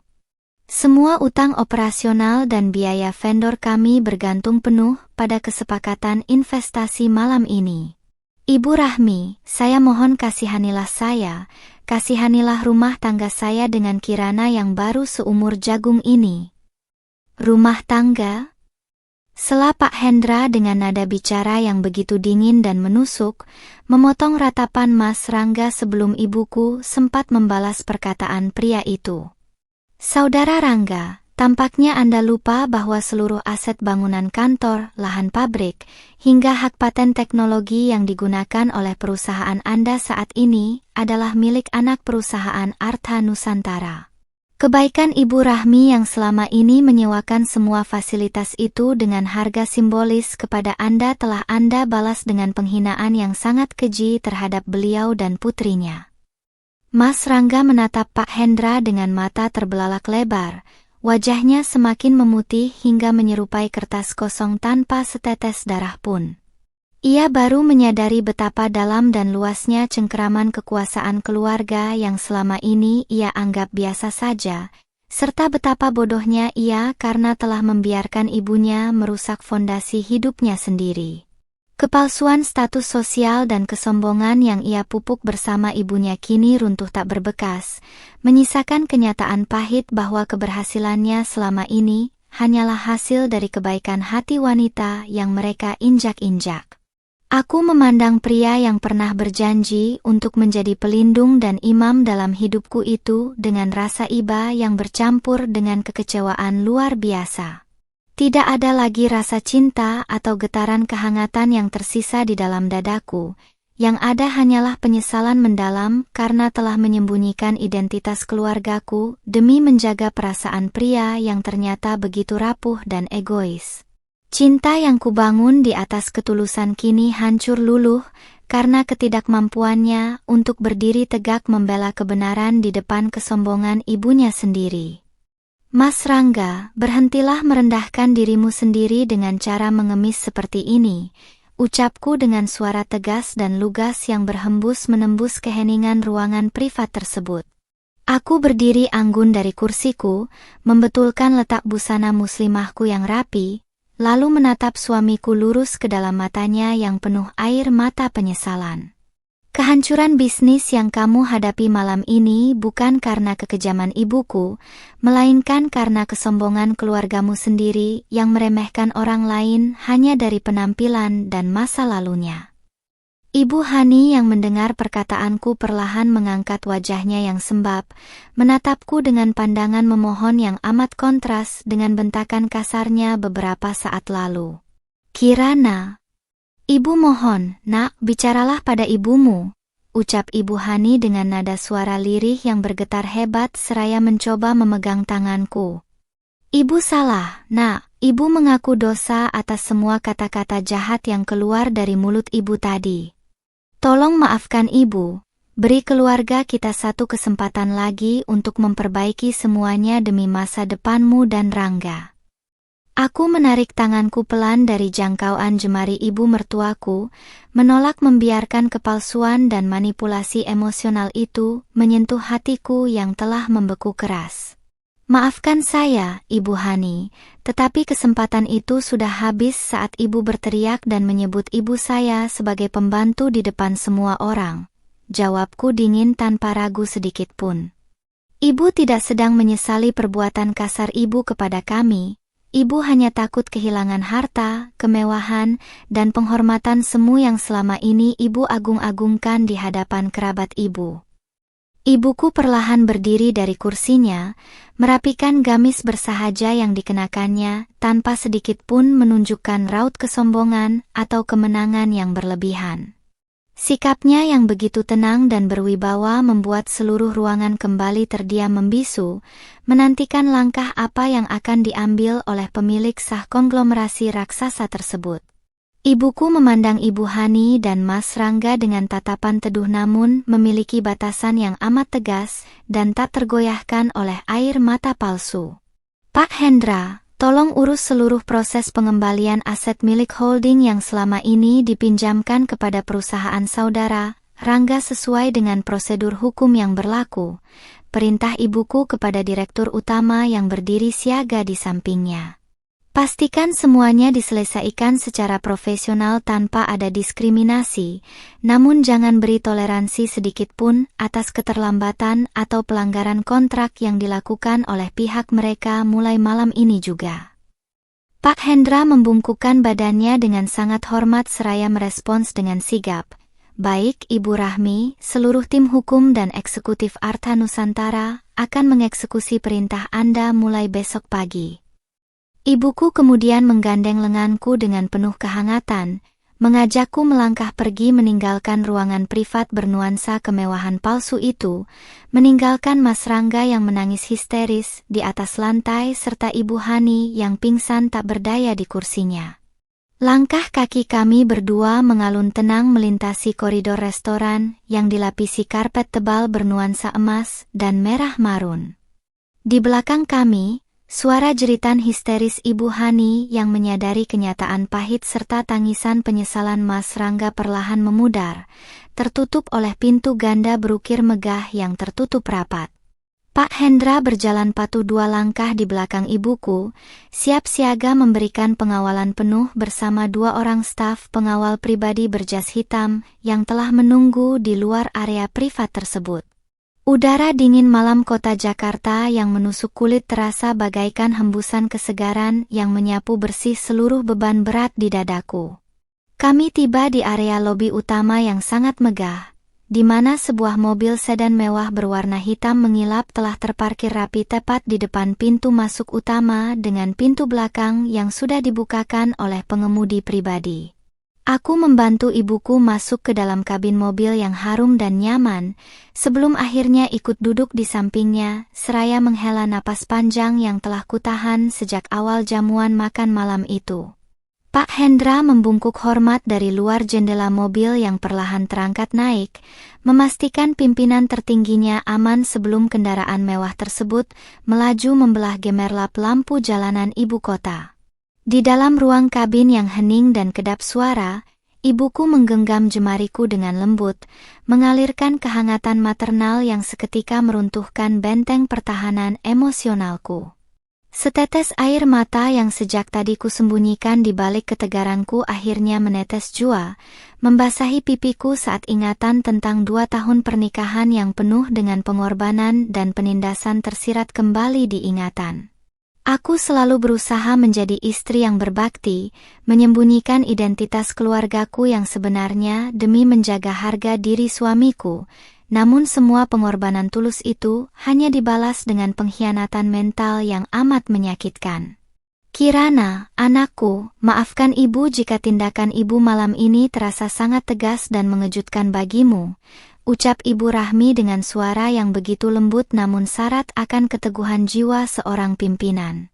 "Semua utang operasional dan biaya vendor kami bergantung penuh pada kesepakatan investasi malam ini. Ibu Rahmi, saya mohon kasihanilah saya, kasihanilah rumah tangga saya dengan Kirana yang baru seumur jagung ini." "Rumah tangga?" Sela Pak Hendra dengan nada bicara yang begitu dingin dan menusuk, memotong ratapan Mas Rangga sebelum ibuku sempat membalas perkataan pria itu. "Saudara Rangga, tampaknya Anda lupa bahwa seluruh aset bangunan kantor, lahan pabrik, hingga hak paten teknologi yang digunakan oleh perusahaan Anda saat ini adalah milik anak perusahaan Artha Nusantara. Kebaikan Ibu Rahmi yang selama ini menyewakan semua fasilitas itu dengan harga simbolis kepada Anda telah Anda balas dengan penghinaan yang sangat keji terhadap beliau dan putrinya." Mas Rangga menatap Pak Hendra dengan mata terbelalak lebar, wajahnya semakin memutih hingga menyerupai kertas kosong tanpa setetes darah pun. Ia baru menyadari betapa dalam dan luasnya cengkeraman kekuasaan keluarga yang selama ini ia anggap biasa saja, serta betapa bodohnya ia karena telah membiarkan ibunya merusak fondasi hidupnya sendiri. Kepalsuan status sosial dan kesombongan yang ia pupuk bersama ibunya kini runtuh tak berbekas, menyisakan kenyataan pahit bahwa keberhasilannya selama ini hanyalah hasil dari kebaikan hati wanita yang mereka injak-injak. "Aku memandang pria yang pernah berjanji untuk menjadi pelindung dan imam dalam hidupku itu dengan rasa iba yang bercampur dengan kekecewaan luar biasa. Tidak ada lagi rasa cinta atau getaran kehangatan yang tersisa di dalam dadaku, yang ada hanyalah penyesalan mendalam karena telah menyembunyikan identitas keluargaku demi menjaga perasaan pria yang ternyata begitu rapuh dan egois. Cinta yang kubangun di atas ketulusan kini hancur luluh karena ketidakmampuannya untuk berdiri tegak membela kebenaran di depan kesombongan ibunya sendiri." "Mas Rangga, berhentilah merendahkan dirimu sendiri dengan cara mengemis seperti ini," ucapku dengan suara tegas dan lugas yang berhembus menembus keheningan ruangan privat tersebut. Aku berdiri anggun dari kursiku, membetulkan letak busana muslimahku yang rapi, lalu menatap suamiku lurus ke dalam matanya yang penuh air mata penyesalan. "Kehancuran bisnis yang kamu hadapi malam ini bukan karena kekejaman ibuku, melainkan karena kesombongan keluargamu sendiri yang meremehkan orang lain hanya dari penampilan dan masa lalunya." Ibu Hani yang mendengar perkataanku perlahan mengangkat wajahnya yang sembab, menatapku dengan pandangan memohon yang amat kontras dengan bentakan kasarnya beberapa saat lalu. "Kirana, Ibu mohon, nak, bicaralah pada ibumu," ucap Ibu Hani dengan nada suara lirih yang bergetar hebat seraya mencoba memegang tanganku. "Ibu salah, nak, Ibu mengaku dosa atas semua kata-kata jahat yang keluar dari mulut Ibu tadi. Tolong maafkan Ibu, beri keluarga kita satu kesempatan lagi untuk memperbaiki semuanya demi masa depanmu dan Rangga." Aku menarik tanganku pelan dari jangkauan jemari ibu mertuaku, menolak membiarkan kepalsuan dan manipulasi emosional itu menyentuh hatiku yang telah membeku keras. "Maafkan saya, Ibu Hani, tetapi kesempatan itu sudah habis saat Ibu berteriak dan menyebut ibu saya sebagai pembantu di depan semua orang," jawabku dingin tanpa ragu sedikit pun. "Ibu tidak sedang menyesali perbuatan kasar Ibu kepada kami. Ibu hanya takut kehilangan harta, kemewahan, dan penghormatan semu yang selama ini Ibu agung-agungkan di hadapan kerabat Ibu." Ibuku perlahan berdiri dari kursinya, merapikan gamis bersahaja yang dikenakannya, tanpa sedikit pun menunjukkan raut kesombongan atau kemenangan yang berlebihan. Sikapnya yang begitu tenang dan berwibawa membuat seluruh ruangan kembali terdiam membisu, menantikan langkah apa yang akan diambil oleh pemilik sah konglomerasi raksasa tersebut. Ibuku memandang Ibu Hani dan Mas Rangga dengan tatapan teduh namun memiliki batasan yang amat tegas dan tak tergoyahkan oleh air mata palsu. Pak Hendra, tolong urus seluruh proses pengembalian aset milik holding yang selama ini dipinjamkan kepada perusahaan saudara Rangga sesuai dengan prosedur hukum yang berlaku, perintah ibuku kepada direktur utama yang berdiri siaga di sampingnya. Pastikan semuanya diselesaikan secara profesional tanpa ada diskriminasi, namun jangan beri toleransi sedikit pun atas keterlambatan atau pelanggaran kontrak yang dilakukan oleh pihak mereka mulai malam ini juga. Pak Hendra membungkukkan badannya dengan sangat hormat seraya merespons dengan sigap. Baik, Ibu Rahmi, seluruh tim hukum dan eksekutif Artha Nusantara akan mengeksekusi perintah Anda mulai besok pagi. Ibuku kemudian menggandeng lenganku dengan penuh kehangatan, mengajakku melangkah pergi meninggalkan ruangan privat bernuansa kemewahan palsu itu, meninggalkan Mas Rangga yang menangis histeris di atas lantai serta Ibu Hani yang pingsan tak berdaya di kursinya. Langkah kaki kami berdua mengalun tenang melintasi koridor restoran yang dilapisi karpet tebal bernuansa emas dan merah marun. Di belakang kami, suara jeritan histeris Ibu Hani yang menyadari kenyataan pahit serta tangisan penyesalan Mas Rangga perlahan memudar, tertutup oleh pintu ganda berukir megah yang tertutup rapat. Pak Hendra berjalan patuh 2 langkah di belakang ibuku, siap siaga memberikan pengawalan penuh bersama 2 orang staf pengawal pribadi berjas hitam yang telah menunggu di luar area privat tersebut. Udara dingin malam kota Jakarta yang menusuk kulit terasa bagaikan hembusan kesegaran yang menyapu bersih seluruh beban berat di dadaku. Kami tiba di area lobi utama yang sangat megah, di mana sebuah mobil sedan mewah berwarna hitam mengilap telah terparkir rapi tepat di depan pintu masuk utama dengan pintu belakang yang sudah dibukakan oleh pengemudi pribadi. Aku membantu ibuku masuk ke dalam kabin mobil yang harum dan nyaman, sebelum akhirnya ikut duduk di sampingnya, seraya menghela napas panjang yang telah kutahan sejak awal jamuan makan malam itu. Pak Hendra membungkuk hormat dari luar jendela mobil yang perlahan terangkat naik, memastikan pimpinan tertingginya aman sebelum kendaraan mewah tersebut melaju membelah gemerlap lampu jalanan ibu kota. Di dalam ruang kabin yang hening dan kedap suara, ibuku menggenggam jemariku dengan lembut, mengalirkan kehangatan maternal yang seketika meruntuhkan benteng pertahanan emosionalku. Setetes air mata yang sejak tadi kusembunyikan di balik ketegaranku akhirnya menetes jua, membasahi pipiku saat ingatan tentang 2 tahun pernikahan yang penuh dengan pengorbanan dan penindasan tersirat kembali di ingatan. Aku selalu berusaha menjadi istri yang berbakti, menyembunyikan identitas keluargaku yang sebenarnya demi menjaga harga diri suamiku. Namun semua pengorbanan tulus itu hanya dibalas dengan pengkhianatan mental yang amat menyakitkan. Kirana, anakku, maafkan ibu jika tindakan ibu malam ini terasa sangat tegas dan mengejutkan bagimu, ucap Ibu Rahmi dengan suara yang begitu lembut namun syarat akan keteguhan jiwa seorang pimpinan.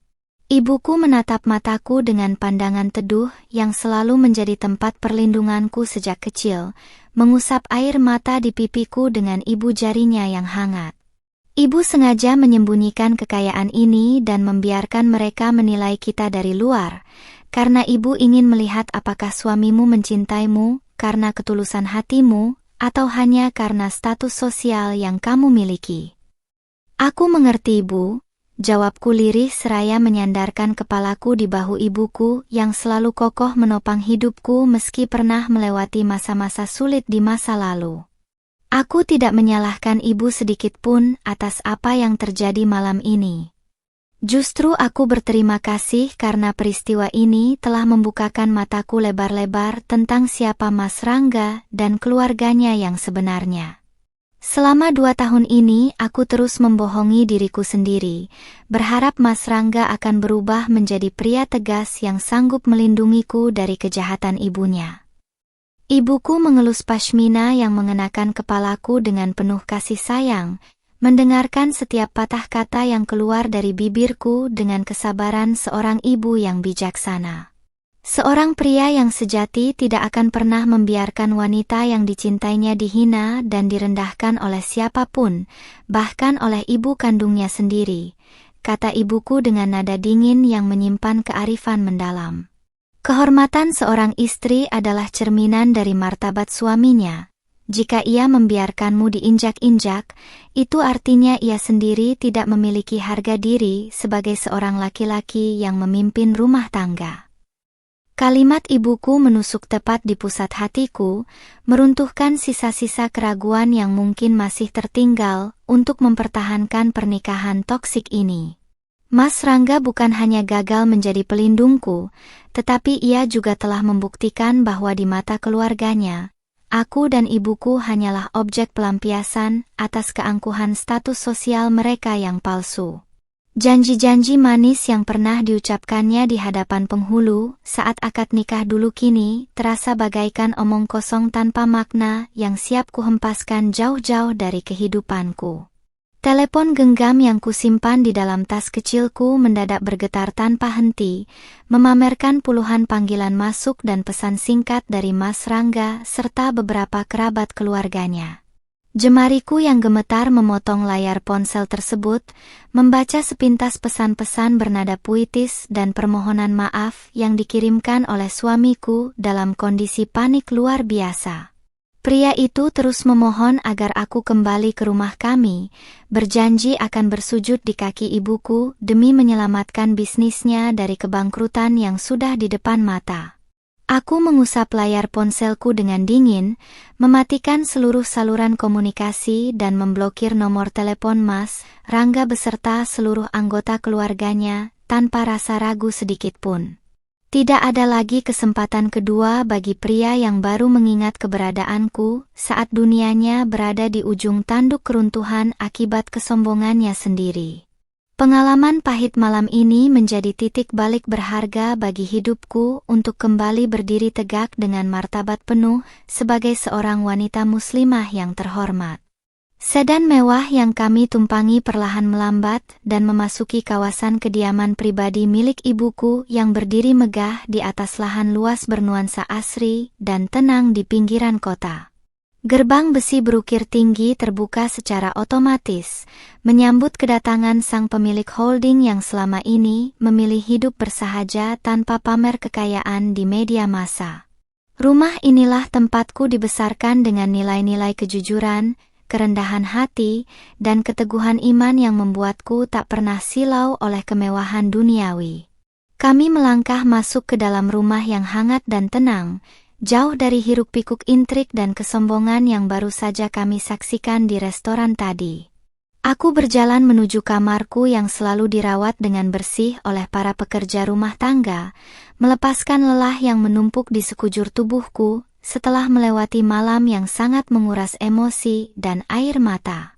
Ibuku menatap mataku dengan pandangan teduh yang selalu menjadi tempat perlindunganku sejak kecil, mengusap air mata di pipiku dengan ibu jarinya yang hangat. Ibu sengaja menyembunyikan kekayaan ini dan membiarkan mereka menilai kita dari luar, karena ibu ingin melihat apakah suamimu mencintaimu karena ketulusan hatimu, atau hanya karena status sosial yang kamu miliki. Aku mengerti ibu, jawabku lirih seraya menyandarkan kepalaku di bahu ibuku yang selalu kokoh menopang hidupku meski pernah melewati masa-masa sulit di masa lalu. Aku tidak menyalahkan ibu sedikit pun atas apa yang terjadi malam ini. Justru aku berterima kasih karena peristiwa ini telah membukakan mataku lebar-lebar tentang siapa Mas Rangga dan keluarganya yang sebenarnya. Selama 2 tahun ini aku terus membohongi diriku sendiri, berharap Mas Rangga akan berubah menjadi pria tegas yang sanggup melindungiku dari kejahatan ibunya. Ibuku mengelus pashmina yang mengenakan kepalaku dengan penuh kasih sayang, mendengarkan setiap patah kata yang keluar dari bibirku dengan kesabaran seorang ibu yang bijaksana. Seorang pria yang sejati tidak akan pernah membiarkan wanita yang dicintainya dihina dan direndahkan oleh siapapun, bahkan oleh ibu kandungnya sendiri, kata ibuku dengan nada dingin yang menyimpan kearifan mendalam. Kehormatan seorang istri adalah cerminan dari martabat suaminya. Jika ia membiarkanmu diinjak-injak, itu artinya ia sendiri tidak memiliki harga diri sebagai seorang laki-laki yang memimpin rumah tangga. Kalimat ibuku menusuk tepat di pusat hatiku, meruntuhkan sisa-sisa keraguan yang mungkin masih tertinggal untuk mempertahankan pernikahan toksik ini. Mas Rangga bukan hanya gagal menjadi pelindungku, tetapi ia juga telah membuktikan bahwa di mata keluarganya, aku dan ibuku hanyalah objek pelampiasan atas keangkuhan status sosial mereka yang palsu. Janji-janji manis yang pernah diucapkannya di hadapan penghulu saat akad nikah dulu kini terasa bagaikan omong kosong tanpa makna yang siap kuhempaskan jauh-jauh dari kehidupanku. Telepon genggam yang kusimpan di dalam tas kecilku mendadak bergetar tanpa henti, memamerkan puluhan panggilan masuk dan pesan singkat dari Mas Rangga serta beberapa kerabat keluarganya. Jemariku yang gemetar memotong layar ponsel tersebut, membaca sepintas pesan-pesan bernada puitis dan permohonan maaf yang dikirimkan oleh suamiku dalam kondisi panik luar biasa. Pria itu terus memohon agar aku kembali ke rumah kami, berjanji akan bersujud di kaki ibuku demi menyelamatkan bisnisnya dari kebangkrutan yang sudah di depan mata. Aku mengusap layar ponselku dengan dingin, mematikan seluruh saluran komunikasi dan memblokir nomor telepon Mas Rangga beserta seluruh anggota keluarganya tanpa rasa ragu sedikitpun. Tidak ada lagi kesempatan kedua bagi pria yang baru mengingat keberadaanku saat dunianya berada di ujung tanduk keruntuhan akibat kesombongannya sendiri. Pengalaman pahit malam ini menjadi titik balik berharga bagi hidupku untuk kembali berdiri tegak dengan martabat penuh sebagai seorang wanita muslimah yang terhormat. Sedan mewah yang kami tumpangi perlahan melambat dan memasuki kawasan kediaman pribadi milik ibuku yang berdiri megah di atas lahan luas bernuansa asri dan tenang di pinggiran kota. Gerbang besi berukir tinggi terbuka secara otomatis, menyambut kedatangan sang pemilik holding yang selama ini memilih hidup bersahaja tanpa pamer kekayaan di media massa. Rumah inilah tempatku dibesarkan dengan nilai-nilai kejujuran, kerendahan hati, dan keteguhan iman yang membuatku tak pernah silau oleh kemewahan duniawi. Kami melangkah masuk ke dalam rumah yang hangat dan tenang, jauh dari hiruk-pikuk intrik dan kesombongan yang baru saja kami saksikan di restoran tadi. Aku berjalan menuju kamarku yang selalu dirawat dengan bersih oleh para pekerja rumah tangga, melepaskan lelah yang menumpuk di sekujur tubuhku, setelah melewati malam yang sangat menguras emosi dan air mata.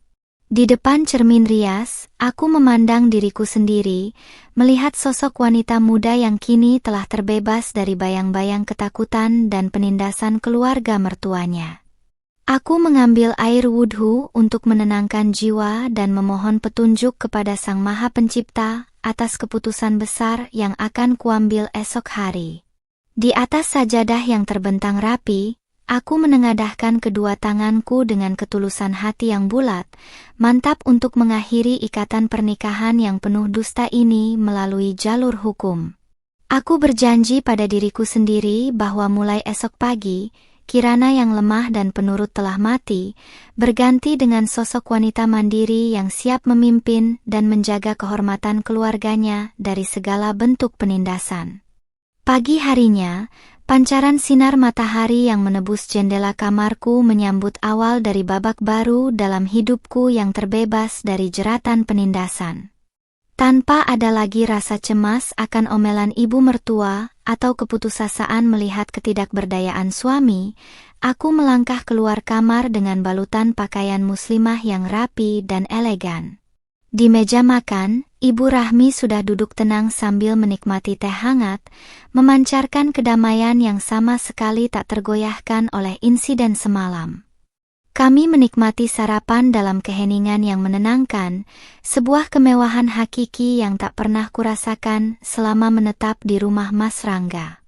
Di depan cermin rias, aku memandang diriku sendiri, melihat sosok wanita muda yang kini telah terbebas dari bayang-bayang ketakutan dan penindasan keluarga mertuanya. Aku mengambil air wudhu untuk menenangkan jiwa dan memohon petunjuk kepada Sang Maha Pencipta atas keputusan besar yang akan kuambil esok hari. Di atas sajadah yang terbentang rapi, aku menengadahkan kedua tanganku dengan ketulusan hati yang bulat, mantap untuk mengakhiri ikatan pernikahan yang penuh dusta ini melalui jalur hukum. Aku berjanji pada diriku sendiri bahwa mulai esok pagi, Kirana yang lemah dan penurut telah mati, berganti dengan sosok wanita mandiri yang siap memimpin dan menjaga kehormatan keluarganya dari segala bentuk penindasan. Pagi harinya, pancaran sinar matahari yang menebus jendela kamarku menyambut awal dari babak baru dalam hidupku yang terbebas dari jeratan penindasan. Tanpa ada lagi rasa cemas akan omelan ibu mertua atau keputusasaan melihat ketidakberdayaan suami, aku melangkah keluar kamar dengan balutan pakaian muslimah yang rapi dan elegan. Di meja makan, Ibu Rahmi sudah duduk tenang sambil menikmati teh hangat, memancarkan kedamaian yang sama sekali tak tergoyahkan oleh insiden semalam. Kami menikmati sarapan dalam keheningan yang menenangkan, sebuah kemewahan hakiki yang tak pernah kurasakan selama menetap di rumah Mas Rangga.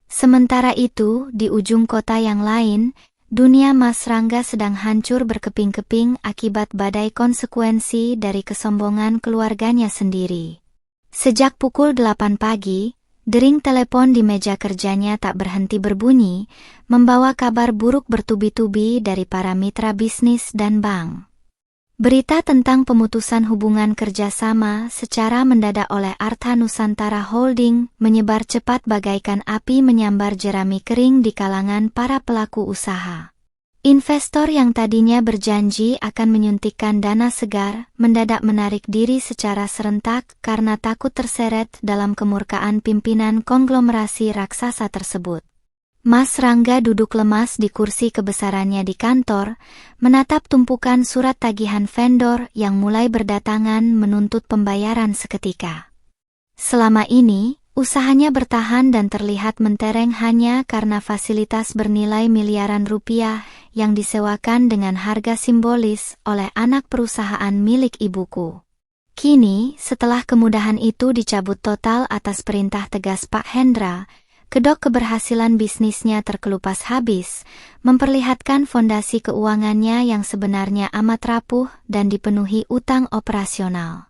Sementara itu, di ujung kota yang lain, dunia Mas Rangga sedang hancur berkeping-keping akibat badai konsekuensi dari kesombongan keluarganya sendiri. Sejak pukul 8 pagi, dering telepon di meja kerjanya tak berhenti berbunyi, membawa kabar buruk bertubi-tubi dari para mitra bisnis dan bank. Berita tentang pemutusan hubungan kerjasama secara mendadak oleh Artha Nusantara Holding menyebar cepat bagaikan api menyambar jerami kering di kalangan para pelaku usaha. Investor yang tadinya berjanji akan menyuntikkan dana segar, mendadak menarik diri secara serentak karena takut terseret dalam kemurkaan pimpinan konglomerasi raksasa tersebut. Mas Rangga duduk lemas di kursi kebesarannya di kantor, menatap tumpukan surat tagihan vendor yang mulai berdatangan menuntut pembayaran seketika. Selama ini, usahanya bertahan dan terlihat mentereng hanya karena fasilitas bernilai miliaran rupiah yang disewakan dengan harga simbolis oleh anak perusahaan milik ibuku. Kini, setelah kemudahan itu dicabut total atas perintah tegas Pak Hendra, kedok keberhasilan bisnisnya terkelupas habis, memperlihatkan fondasi keuangannya yang sebenarnya amat rapuh dan dipenuhi utang operasional.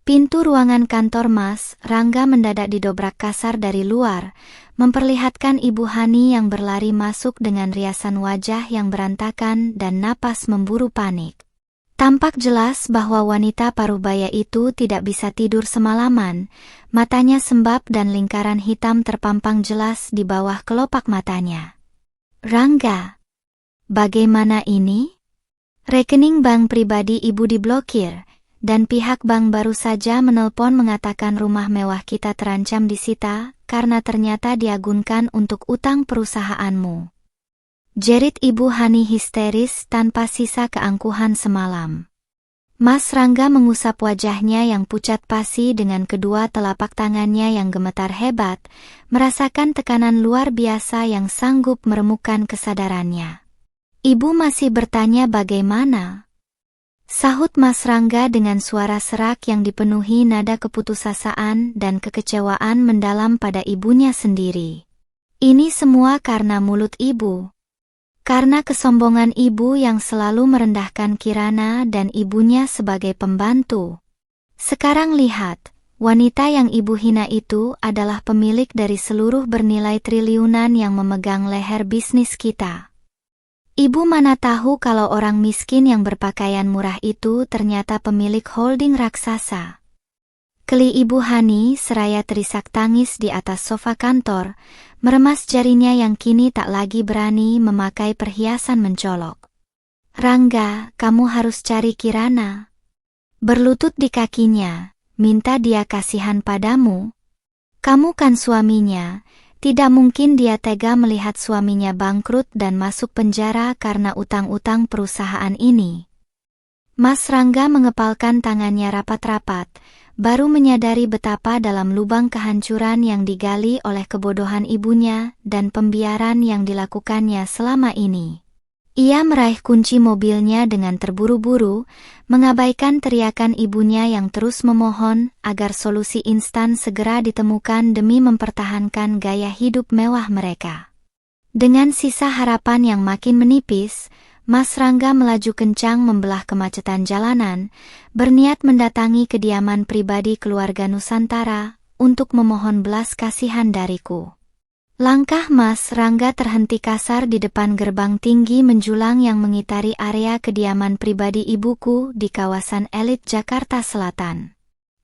Pintu ruangan kantor Mas Rangga mendadak didobrak kasar dari luar, memperlihatkan Ibu Hani yang berlari masuk dengan riasan wajah yang berantakan dan napas memburu panik. Tampak jelas bahwa wanita paruhbaya itu tidak bisa tidur semalaman, matanya sembab dan lingkaran hitam terpampang jelas di bawah kelopak matanya. Rangga, bagaimana ini? Rekening bank pribadi ibu diblokir, dan pihak bank baru saja menelpon mengatakan rumah mewah kita terancam disita karena ternyata diagunkan untuk utang perusahaanmu. Jerit Ibu Hani histeris tanpa sisa keangkuhan semalam. Mas Rangga mengusap wajahnya yang pucat pasi dengan kedua telapak tangannya yang gemetar hebat, merasakan tekanan luar biasa yang sanggup meremukkan kesadarannya. Ibu masih bertanya bagaimana? Sahut Mas Rangga dengan suara serak yang dipenuhi nada keputusasaan dan kekecewaan mendalam pada ibunya sendiri. Ini semua karena mulut ibu. Karena kesombongan ibu yang selalu merendahkan Kirana dan ibunya sebagai pembantu. Sekarang lihat, wanita yang ibu hina itu adalah pemilik dari seluruh bernilai triliunan yang memegang leher bisnis kita. Ibu mana tahu kalau orang miskin yang berpakaian murah itu ternyata pemilik holding raksasa. Keli Ibu Hani seraya terisak tangis di atas sofa kantor, meremas jarinya yang kini tak lagi berani memakai perhiasan mencolok. Rangga, kamu harus cari Kirana. Berlutut di kakinya, minta dia kasihan padamu. Kamu kan suaminya, tidak mungkin dia tega melihat suaminya bangkrut dan masuk penjara karena utang-utang perusahaan ini. Mas Rangga mengepalkan tangannya rapat-rapat, baru menyadari betapa dalam lubang kehancuran yang digali oleh kebodohan ibunya dan pembiaran yang dilakukannya selama ini. Ia meraih kunci mobilnya dengan terburu-buru, mengabaikan teriakan ibunya yang terus memohon agar solusi instan segera ditemukan demi mempertahankan gaya hidup mewah mereka. Dengan sisa harapan yang makin menipis, Mas Rangga melaju kencang membelah kemacetan jalanan, berniat mendatangi kediaman pribadi keluarga Nusantara untuk memohon belas kasihan dariku. Langkah Mas Rangga terhenti kasar di depan gerbang tinggi menjulang yang mengitari area kediaman pribadi ibuku di kawasan elit Jakarta Selatan.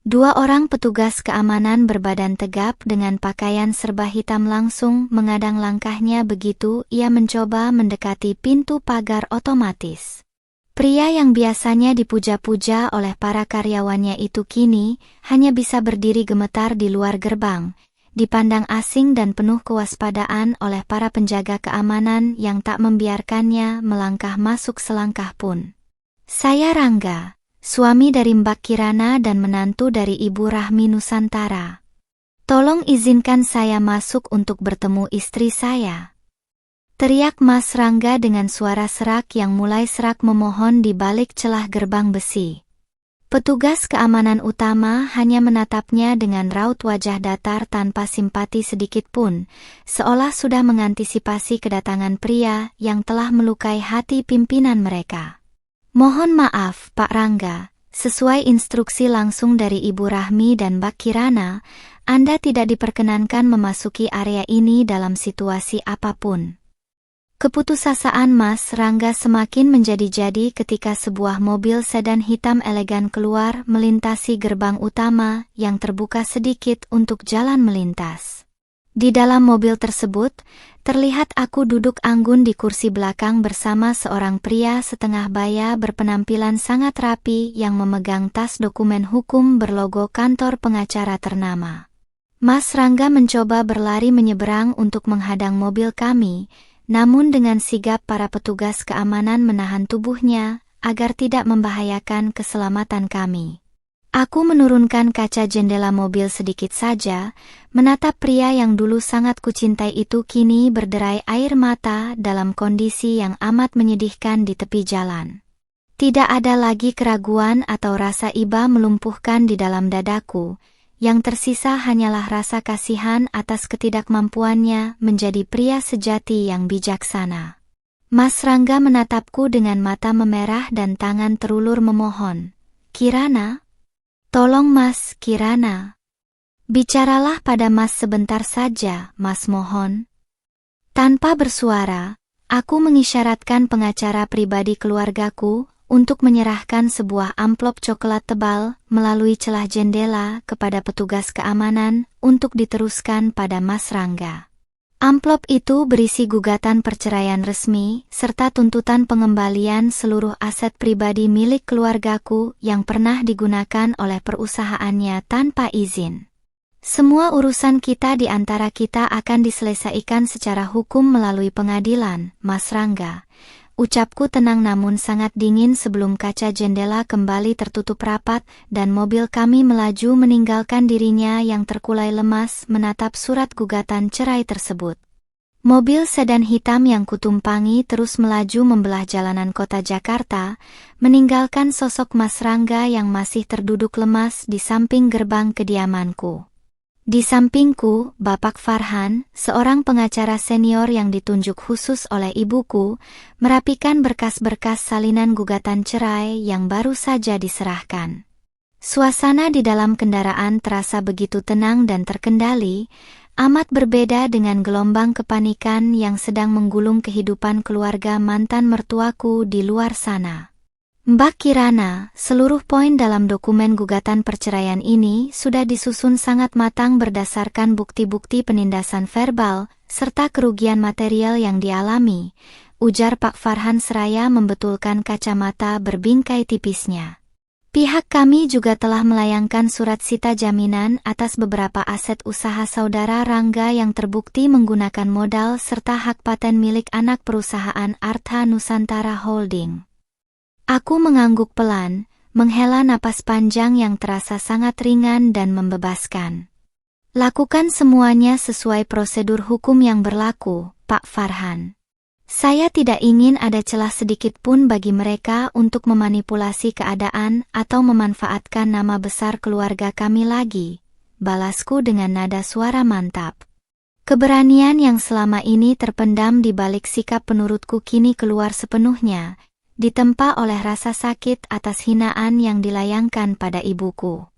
Dua orang petugas keamanan berbadan tegap dengan pakaian serba hitam langsung mengadang langkahnya begitu ia mencoba mendekati pintu pagar otomatis. Pria yang biasanya dipuja-puja oleh para karyawannya itu kini hanya bisa berdiri gemetar di luar gerbang, dipandang asing dan penuh kewaspadaan oleh para penjaga keamanan yang tak membiarkannya melangkah masuk selangkah pun. Saya Rangga, suami dari Mbak Kirana dan menantu dari Ibu Rahmi Nusantara. Tolong izinkan saya masuk untuk bertemu istri saya. Teriak Mas Rangga dengan suara serak yang mulai serak memohon di balik celah gerbang besi. Petugas keamanan utama hanya menatapnya dengan raut wajah datar tanpa simpati sedikit pun, seolah sudah mengantisipasi kedatangan pria yang telah melukai hati pimpinan mereka. Mohon maaf, Pak Rangga, sesuai instruksi langsung dari Ibu Rahmi dan Mbak Kirana, Anda tidak diperkenankan memasuki area ini dalam situasi apapun. Keputusasaan Mas Rangga semakin menjadi-jadi ketika sebuah mobil sedan hitam elegan keluar melintasi gerbang utama yang terbuka sedikit untuk jalan melintas. Di dalam mobil tersebut, terlihat aku duduk anggun di kursi belakang bersama seorang pria setengah baya berpenampilan sangat rapi yang memegang tas dokumen hukum berlogo kantor pengacara ternama. Mas Rangga mencoba berlari menyeberang untuk menghadang mobil kami, namun dengan sigap para petugas keamanan menahan tubuhnya agar tidak membahayakan keselamatan kami. Aku menurunkan kaca jendela mobil sedikit saja, menatap pria yang dulu sangat kucintai itu kini berderai air mata dalam kondisi yang amat menyedihkan di tepi jalan. Tidak ada lagi keraguan atau rasa iba melumpuhkan di dalam dadaku. Yang tersisa hanyalah rasa kasihan atas ketidakmampuannya menjadi pria sejati yang bijaksana. Mas Rangga menatapku dengan mata memerah dan tangan terulur memohon. Kirana? Tolong Mas, Kirana. Bicaralah pada Mas sebentar saja, Mas mohon. Tanpa bersuara, aku mengisyaratkan pengacara pribadi keluargaku untuk menyerahkan sebuah amplop coklat tebal melalui celah jendela kepada petugas keamanan untuk diteruskan pada Mas Rangga. Amplop itu berisi gugatan perceraian resmi serta tuntutan pengembalian seluruh aset pribadi milik keluargaku yang pernah digunakan oleh perusahaannya tanpa izin. Semua urusan kita di antara kita akan diselesaikan secara hukum melalui pengadilan, Mas Rangga. Ucapku tenang namun sangat dingin sebelum kaca jendela kembali tertutup rapat dan mobil kami melaju meninggalkan dirinya yang terkulai lemas menatap surat gugatan cerai tersebut. Mobil sedan hitam yang kutumpangi terus melaju membelah jalanan kota Jakarta, meninggalkan sosok Mas Rangga yang masih terduduk lemas di samping gerbang kediamanku. Di sampingku, Bapak Farhan, seorang pengacara senior yang ditunjuk khusus oleh ibuku, merapikan berkas-berkas salinan gugatan cerai yang baru saja diserahkan. Suasana di dalam kendaraan terasa begitu tenang dan terkendali, amat berbeda dengan gelombang kepanikan yang sedang menggulung kehidupan keluarga mantan mertuaku di luar sana. Mbak Kirana, seluruh poin dalam dokumen gugatan perceraian ini sudah disusun sangat matang berdasarkan bukti-bukti penindasan verbal, serta kerugian material yang dialami, ujar Pak Farhan seraya membetulkan kacamata berbingkai tipisnya. Pihak kami juga telah melayangkan surat sita jaminan atas beberapa aset usaha saudara Rangga yang terbukti menggunakan modal serta hak paten milik anak perusahaan Artha Nusantara Holding. Aku mengangguk pelan, menghela napas panjang yang terasa sangat ringan dan membebaskan. Lakukan semuanya sesuai prosedur hukum yang berlaku, Pak Farhan. Saya tidak ingin ada celah sedikit pun bagi mereka untuk memanipulasi keadaan atau memanfaatkan nama besar keluarga kami lagi, balasku dengan nada suara mantap. Keberanian yang selama ini terpendam di balik sikap penurutku kini keluar sepenuhnya, ditempa oleh rasa sakit atas hinaan yang dilayangkan pada ibuku.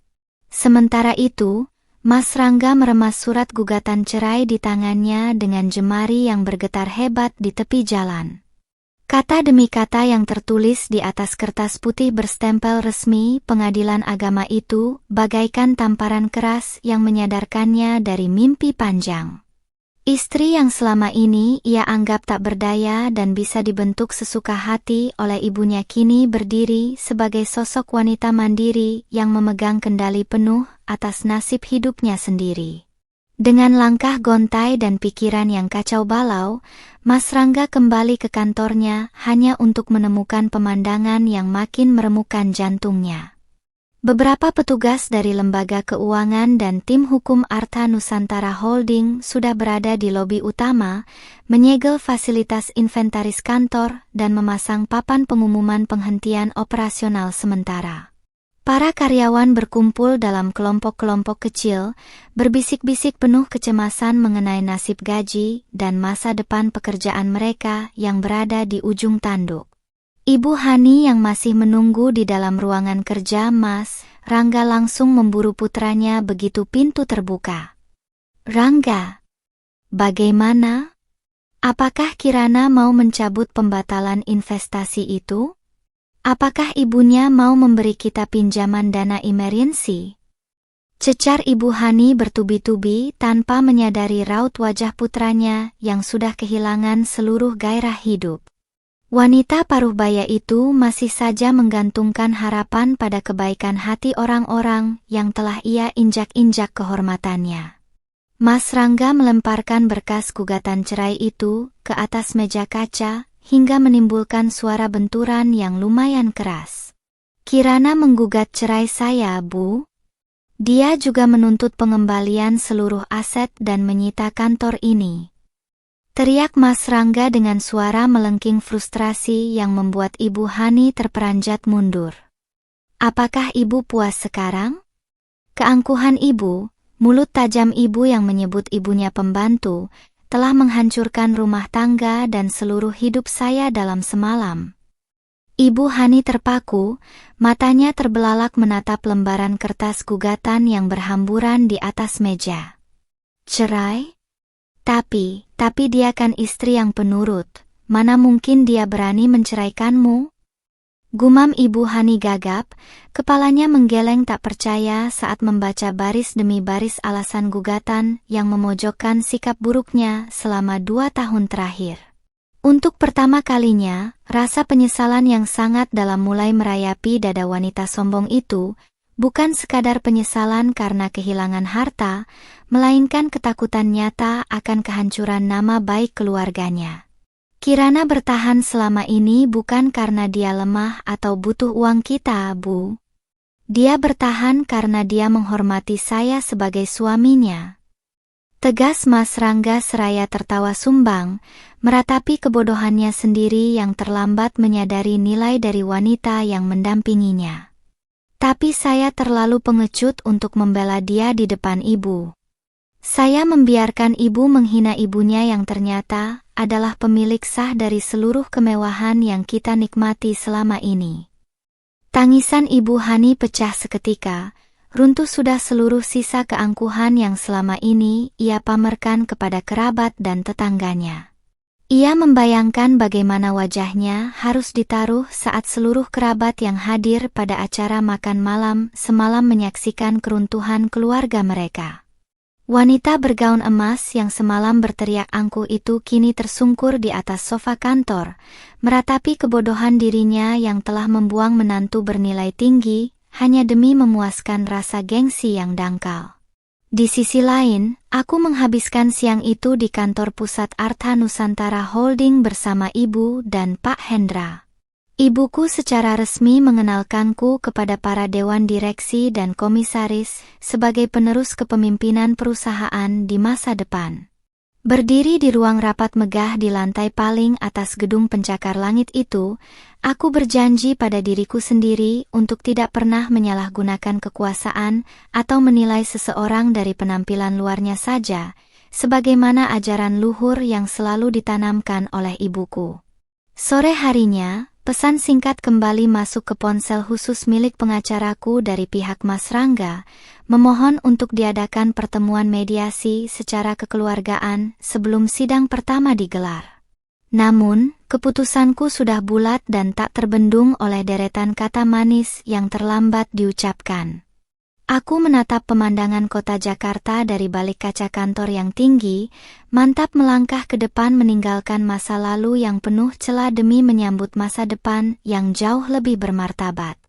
Sementara itu, Mas Rangga meremas surat gugatan cerai di tangannya dengan jemari yang bergetar hebat di tepi jalan. Kata demi kata yang tertulis di atas kertas putih berstempel resmi pengadilan agama itu bagaikan tamparan keras yang menyadarkannya dari mimpi panjang. Istri yang selama ini ia anggap tak berdaya dan bisa dibentuk sesuka hati oleh ibunya kini berdiri sebagai sosok wanita mandiri yang memegang kendali penuh atas nasib hidupnya sendiri. Dengan langkah gontai dan pikiran yang kacau balau, Mas Rangga kembali ke kantornya hanya untuk menemukan pemandangan yang makin meremukkan jantungnya. Beberapa petugas dari Lembaga Keuangan dan tim hukum Artha Nusantara Holding sudah berada di lobi utama, menyegel fasilitas inventaris kantor dan memasang papan pengumuman penghentian operasional sementara. Para karyawan berkumpul dalam kelompok-kelompok kecil, berbisik-bisik penuh kecemasan mengenai nasib gaji dan masa depan pekerjaan mereka yang berada di ujung tanduk. Ibu Hani yang masih menunggu di dalam ruangan kerja Mas Rangga langsung memburu putranya begitu pintu terbuka. "Rangga, bagaimana? Apakah Kirana mau mencabut pembatalan investasi itu? Apakah ibunya mau memberi kita pinjaman dana emergensi?" Cecar Ibu Hani bertubi-tubi tanpa menyadari raut wajah putranya yang sudah kehilangan seluruh gairah hidup. Wanita paruh baya itu masih saja menggantungkan harapan pada kebaikan hati orang-orang yang telah ia injak-injak kehormatannya. Mas Rangga melemparkan berkas gugatan cerai itu ke atas meja kaca hingga menimbulkan suara benturan yang lumayan keras. "Kirana menggugat cerai saya, Bu. Dia juga menuntut pengembalian seluruh aset dan menyita kantor ini," teriak Mas Rangga dengan suara melengking frustrasi yang membuat Ibu Hani terperanjat mundur. "Apakah Ibu puas sekarang? Keangkuhan Ibu, mulut tajam Ibu yang menyebut ibunya pembantu, telah menghancurkan rumah tangga dan seluruh hidup saya dalam semalam." Ibu Hani terpaku, matanya terbelalak menatap lembaran kertas gugatan yang berhamburan di atas meja. "Cerai? Tapi dia kan istri yang penurut, mana mungkin dia berani menceraikanmu?" Gumam Ibu Hani gagap, kepalanya menggeleng tak percaya saat membaca baris demi baris alasan gugatan yang memojokkan sikap buruknya selama 2 tahun terakhir. Untuk pertama kalinya, rasa penyesalan yang sangat dalam mulai merayapi dada wanita sombong itu, bukan sekadar penyesalan karena kehilangan harta, melainkan ketakutan nyata akan kehancuran nama baik keluarganya. Kirana bertahan selama ini bukan karena dia lemah atau butuh uang kita, Bu. Dia bertahan karena dia menghormati saya sebagai suaminya. Tegas Mas Rangga seraya tertawa sumbang, meratapi kebodohannya sendiri yang terlambat menyadari nilai dari wanita yang mendampinginya. "Tapi saya terlalu pengecut untuk membela dia di depan Ibu. Saya membiarkan Ibu menghina ibunya yang ternyata adalah pemilik sah dari seluruh kemewahan yang kita nikmati selama ini." Tangisan Ibu Hani pecah seketika, runtuh sudah seluruh sisa keangkuhan yang selama ini ia pamerkan kepada kerabat dan tetangganya. Ia membayangkan bagaimana wajahnya harus ditaruh saat seluruh kerabat yang hadir pada acara makan malam semalam menyaksikan keruntuhan keluarga mereka. Wanita bergaun emas yang semalam berteriak angkuh itu kini tersungkur di atas sofa kantor, meratapi kebodohan dirinya yang telah membuang menantu bernilai tinggi hanya demi memuaskan rasa gengsi yang dangkal. Di sisi lain, aku menghabiskan siang itu di kantor pusat Artha Nusantara Holding bersama Ibu dan Pak Hendra. Ibuku secara resmi mengenalkanku kepada para dewan direksi dan komisaris sebagai penerus kepemimpinan perusahaan di masa depan. Berdiri di ruang rapat megah di lantai paling atas gedung pencakar langit itu, aku berjanji pada diriku sendiri untuk tidak pernah menyalahgunakan kekuasaan atau menilai seseorang dari penampilan luarnya saja, sebagaimana ajaran luhur yang selalu ditanamkan oleh ibuku. Sore harinya, pesan singkat kembali masuk ke ponsel khusus milik pengacaraku dari pihak Mas Rangga, memohon untuk diadakan pertemuan mediasi secara kekeluargaan sebelum sidang pertama digelar. Namun, keputusanku sudah bulat dan tak terbendung oleh deretan kata manis yang terlambat diucapkan. Aku menatap pemandangan kota Jakarta dari balik kaca kantor yang tinggi, mantap melangkah ke depan meninggalkan masa lalu yang penuh celah demi menyambut masa depan yang jauh lebih bermartabat.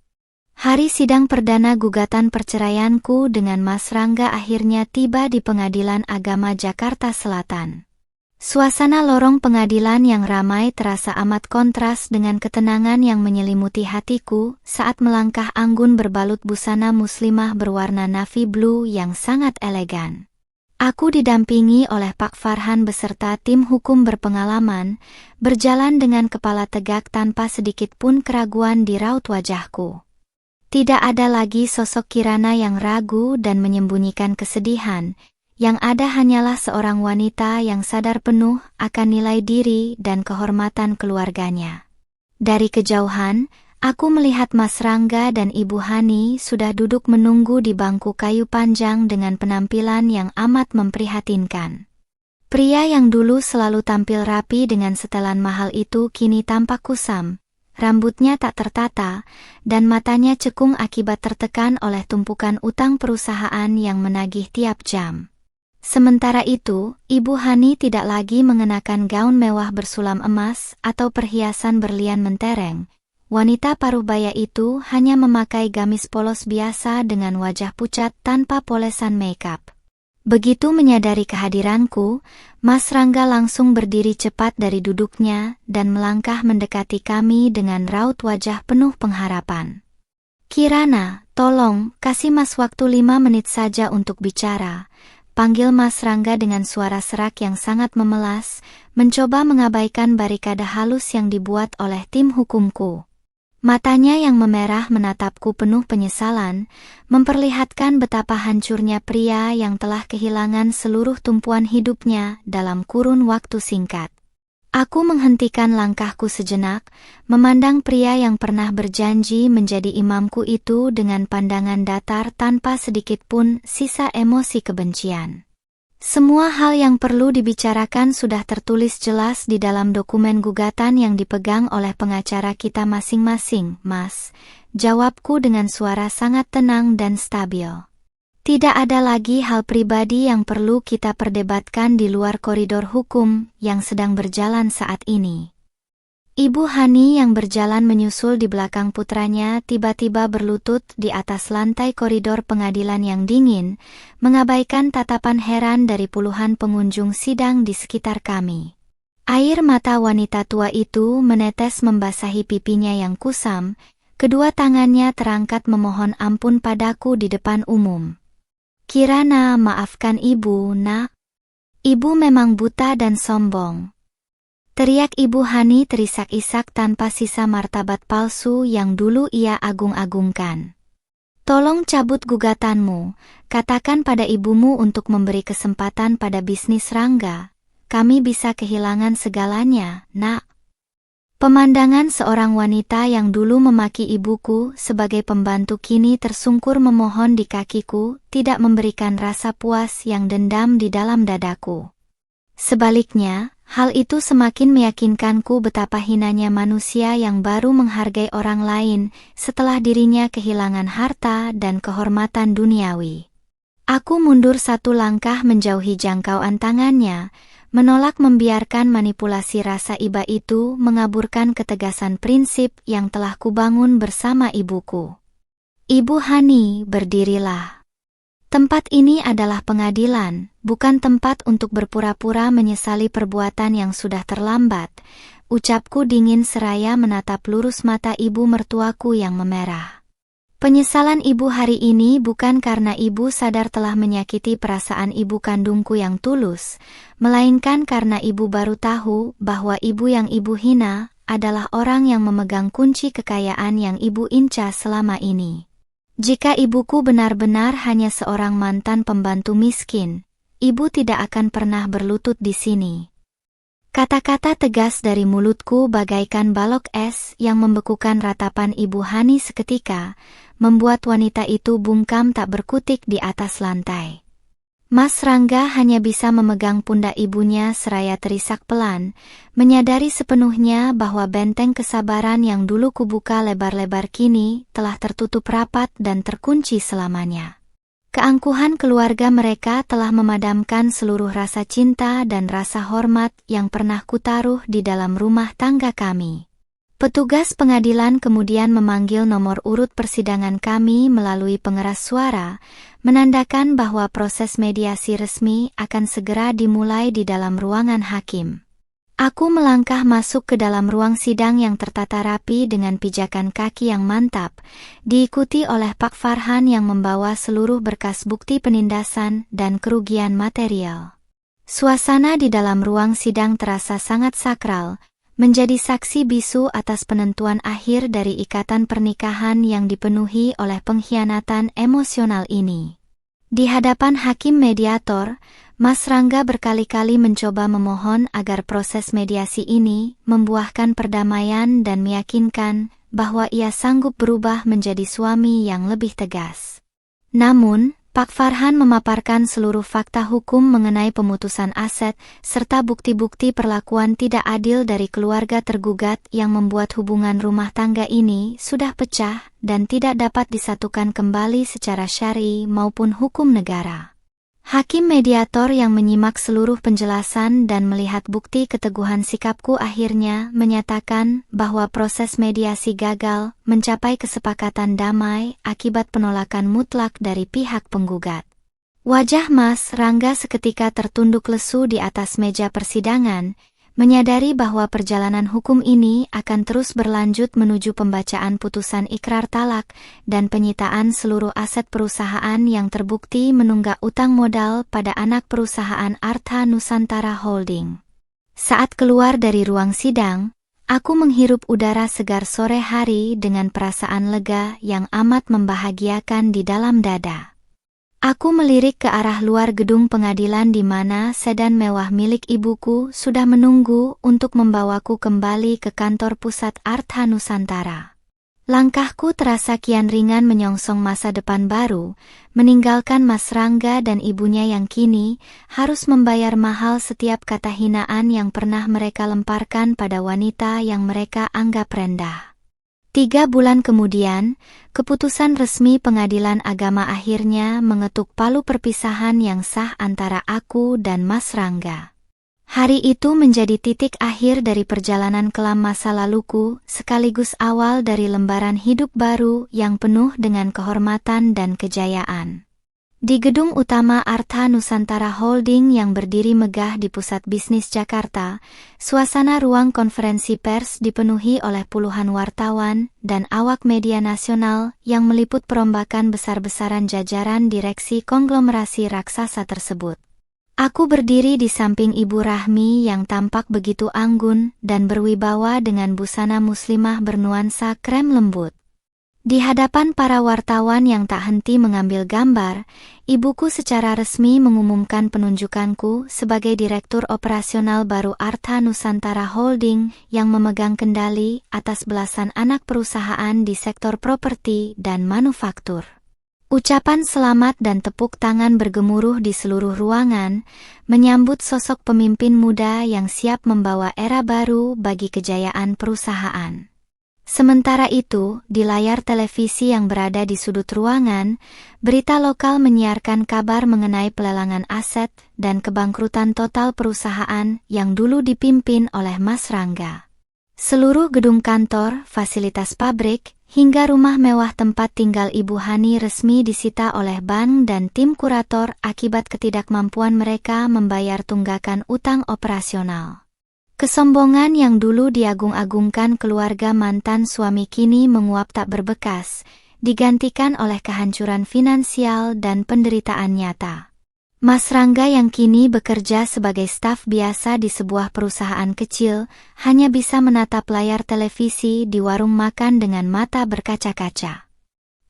Hari sidang perdana gugatan perceraianku dengan Mas Rangga akhirnya tiba di Pengadilan Agama Jakarta Selatan. Suasana lorong pengadilan yang ramai terasa amat kontras dengan ketenangan yang menyelimuti hatiku saat melangkah anggun berbalut busana muslimah berwarna navy blue yang sangat elegan. Aku didampingi oleh Pak Farhan beserta tim hukum berpengalaman, berjalan dengan kepala tegak tanpa sedikit pun keraguan di raut wajahku. Tidak ada lagi sosok Kirana yang ragu dan menyembunyikan kesedihan. Yang ada hanyalah seorang wanita yang sadar penuh akan nilai diri dan kehormatan keluarganya. Dari kejauhan, aku melihat Mas Rangga dan Ibu Hani sudah duduk menunggu di bangku kayu panjang dengan penampilan yang amat memprihatinkan. Pria yang dulu selalu tampil rapi dengan setelan mahal itu kini tampak kusam, rambutnya tak tertata, dan matanya cekung akibat tertekan oleh tumpukan utang perusahaan yang menagih tiap jam. Sementara itu, Ibu Hani tidak lagi mengenakan gaun mewah bersulam emas atau perhiasan berlian mentereng. Wanita paruh baya itu hanya memakai gamis polos biasa dengan wajah pucat tanpa polesan makeup. Begitu menyadari kehadiranku, Mas Rangga langsung berdiri cepat dari duduknya dan melangkah mendekati kami dengan raut wajah penuh pengharapan. "Kirana, tolong, kasih Mas waktu 5 menit saja untuk bicara," panggil Mas Rangga dengan suara serak yang sangat memelas, mencoba mengabaikan barikade halus yang dibuat oleh tim hukumku. Matanya yang memerah menatapku penuh penyesalan, memperlihatkan betapa hancurnya pria yang telah kehilangan seluruh tumpuan hidupnya dalam kurun waktu singkat. Aku menghentikan langkahku sejenak, memandang pria yang pernah berjanji menjadi imamku itu dengan pandangan datar tanpa sedikit pun sisa emosi kebencian. Semua hal yang perlu dibicarakan sudah tertulis jelas di dalam dokumen gugatan yang dipegang oleh pengacara kita masing-masing, Mas, jawabku dengan suara sangat tenang dan stabil. Tidak ada lagi hal pribadi yang perlu kita perdebatkan di luar koridor hukum yang sedang berjalan saat ini. Ibu Hani yang berjalan menyusul di belakang putranya tiba-tiba berlutut di atas lantai koridor pengadilan yang dingin, mengabaikan tatapan heran dari puluhan pengunjung sidang di sekitar kami. Air mata wanita tua itu menetes membasahi pipinya yang kusam, kedua tangannya terangkat memohon ampun padaku di depan umum. "Kirana, maafkan Ibu, Nak. Ibu memang buta dan sombong," teriak Ibu Hani terisak-isak tanpa sisa martabat palsu yang dulu ia agung-agungkan. "Tolong cabut gugatanmu, katakan pada ibumu untuk memberi kesempatan pada bisnis Rangga. Kami bisa kehilangan segalanya, Nak." Pemandangan seorang wanita yang dulu memaki ibuku sebagai pembantu kini tersungkur memohon di kakiku tidak memberikan rasa puas yang dendam di dalam dadaku. Sebaliknya, hal itu semakin meyakinkanku betapa hinanya manusia yang baru menghargai orang lain setelah dirinya kehilangan harta dan kehormatan duniawi. Aku mundur satu langkah menjauhi jangkauan tangannya, menolak membiarkan manipulasi rasa iba itu mengaburkan ketegasan prinsip yang telah kubangun bersama ibuku. "Ibu Hani, berdirilah. Tempat ini adalah pengadilan, bukan tempat untuk berpura-pura menyesali perbuatan yang sudah terlambat," ucapku dingin seraya menatap lurus mata ibu mertuaku yang memerah. Penyesalan ibu hari ini bukan karena ibu sadar telah menyakiti perasaan ibu kandungku yang tulus, melainkan karena ibu baru tahu bahwa ibu yang ibu hina adalah orang yang memegang kunci kekayaan yang ibu incar selama ini. Jika ibuku benar-benar hanya seorang mantan pembantu miskin, ibu tidak akan pernah berlutut di sini. Kata-kata tegas dari mulutku bagaikan balok es yang membekukan ratapan Ibu Hani seketika, membuat wanita itu bungkam tak berkutik di atas lantai. Mas Rangga hanya bisa memegang pundak ibunya seraya terisak pelan, menyadari sepenuhnya bahwa benteng kesabaran yang dulu kubuka lebar-lebar kini telah tertutup rapat dan terkunci selamanya. Keangkuhan keluarga mereka telah memadamkan seluruh rasa cinta dan rasa hormat yang pernah kutaruh di dalam rumah tangga kami. Petugas pengadilan kemudian memanggil nomor urut persidangan kami melalui pengeras suara, menandakan bahwa proses mediasi resmi akan segera dimulai di dalam ruangan hakim. Aku melangkah masuk ke dalam ruang sidang yang tertata rapi dengan pijakan kaki yang mantap, diikuti oleh Pak Farhan yang membawa seluruh berkas bukti penindasan dan kerugian material. Suasana di dalam ruang sidang terasa sangat sakral, menjadi saksi bisu atas penentuan akhir dari ikatan pernikahan yang dipenuhi oleh pengkhianatan emosional ini. Di hadapan hakim mediator, Mas Rangga berkali-kali mencoba memohon agar proses mediasi ini membuahkan perdamaian dan meyakinkan bahwa ia sanggup berubah menjadi suami yang lebih tegas. Namun, Pak Farhan memaparkan seluruh fakta hukum mengenai pemutusan aset serta bukti-bukti perlakuan tidak adil dari keluarga tergugat yang membuat hubungan rumah tangga ini sudah pecah dan tidak dapat disatukan kembali secara syar'i maupun hukum negara. Hakim mediator yang menyimak seluruh penjelasan dan melihat bukti keteguhan sikapku akhirnya menyatakan bahwa proses mediasi gagal mencapai kesepakatan damai akibat penolakan mutlak dari pihak penggugat. Wajah Mas Rangga seketika tertunduk lesu di atas meja persidangan, menyadari bahwa perjalanan hukum ini akan terus berlanjut menuju pembacaan putusan ikrar talak dan penyitaan seluruh aset perusahaan yang terbukti menunggak utang modal pada anak perusahaan Artha Nusantara Holding. Saat keluar dari ruang sidang, aku menghirup udara segar sore hari dengan perasaan lega yang amat membahagiakan di dalam dada. Aku melirik ke arah luar gedung pengadilan di mana sedan mewah milik ibuku sudah menunggu untuk membawaku kembali ke kantor pusat Artha Nusantara. Langkahku terasa kian ringan menyongsong masa depan baru, meninggalkan Mas Rangga dan ibunya yang kini harus membayar mahal setiap kata hinaan yang pernah mereka lemparkan pada wanita yang mereka anggap rendah. 3 bulan kemudian, keputusan resmi pengadilan agama akhirnya mengetuk palu perpisahan yang sah antara aku dan Mas Rangga. Hari itu menjadi titik akhir dari perjalanan kelam masa laluku, sekaligus awal dari lembaran hidup baru yang penuh dengan kehormatan dan kejayaan. Di gedung utama Artha Nusantara Holding yang berdiri megah di pusat bisnis Jakarta, suasana ruang konferensi pers dipenuhi oleh puluhan wartawan dan awak media nasional yang meliput perombakan besar-besaran jajaran direksi konglomerasi raksasa tersebut. Aku berdiri di samping Ibu Rahmi yang tampak begitu anggun dan berwibawa dengan busana muslimah bernuansa krem lembut. Di hadapan para wartawan yang tak henti mengambil gambar, ibuku secara resmi mengumumkan penunjukanku sebagai Direktur Operasional baru Artha Nusantara Holding yang memegang kendali atas belasan anak perusahaan di sektor properti dan manufaktur. Ucapan selamat dan tepuk tangan bergemuruh di seluruh ruangan, menyambut sosok pemimpin muda yang siap membawa era baru bagi kejayaan perusahaan. Sementara itu, di layar televisi yang berada di sudut ruangan, berita lokal menyiarkan kabar mengenai pelelangan aset dan kebangkrutan total perusahaan yang dulu dipimpin oleh Mas Rangga. Seluruh gedung kantor, fasilitas pabrik, hingga rumah mewah tempat tinggal Ibu Hani resmi disita oleh bank dan tim kurator akibat ketidakmampuan mereka membayar tunggakan utang operasional. Kesombongan yang dulu diagung-agungkan keluarga mantan suami kini menguap tak berbekas, digantikan oleh kehancuran finansial dan penderitaan nyata. Mas Rangga yang kini bekerja sebagai staf biasa di sebuah perusahaan kecil, hanya bisa menatap layar televisi di warung makan dengan mata berkaca-kaca.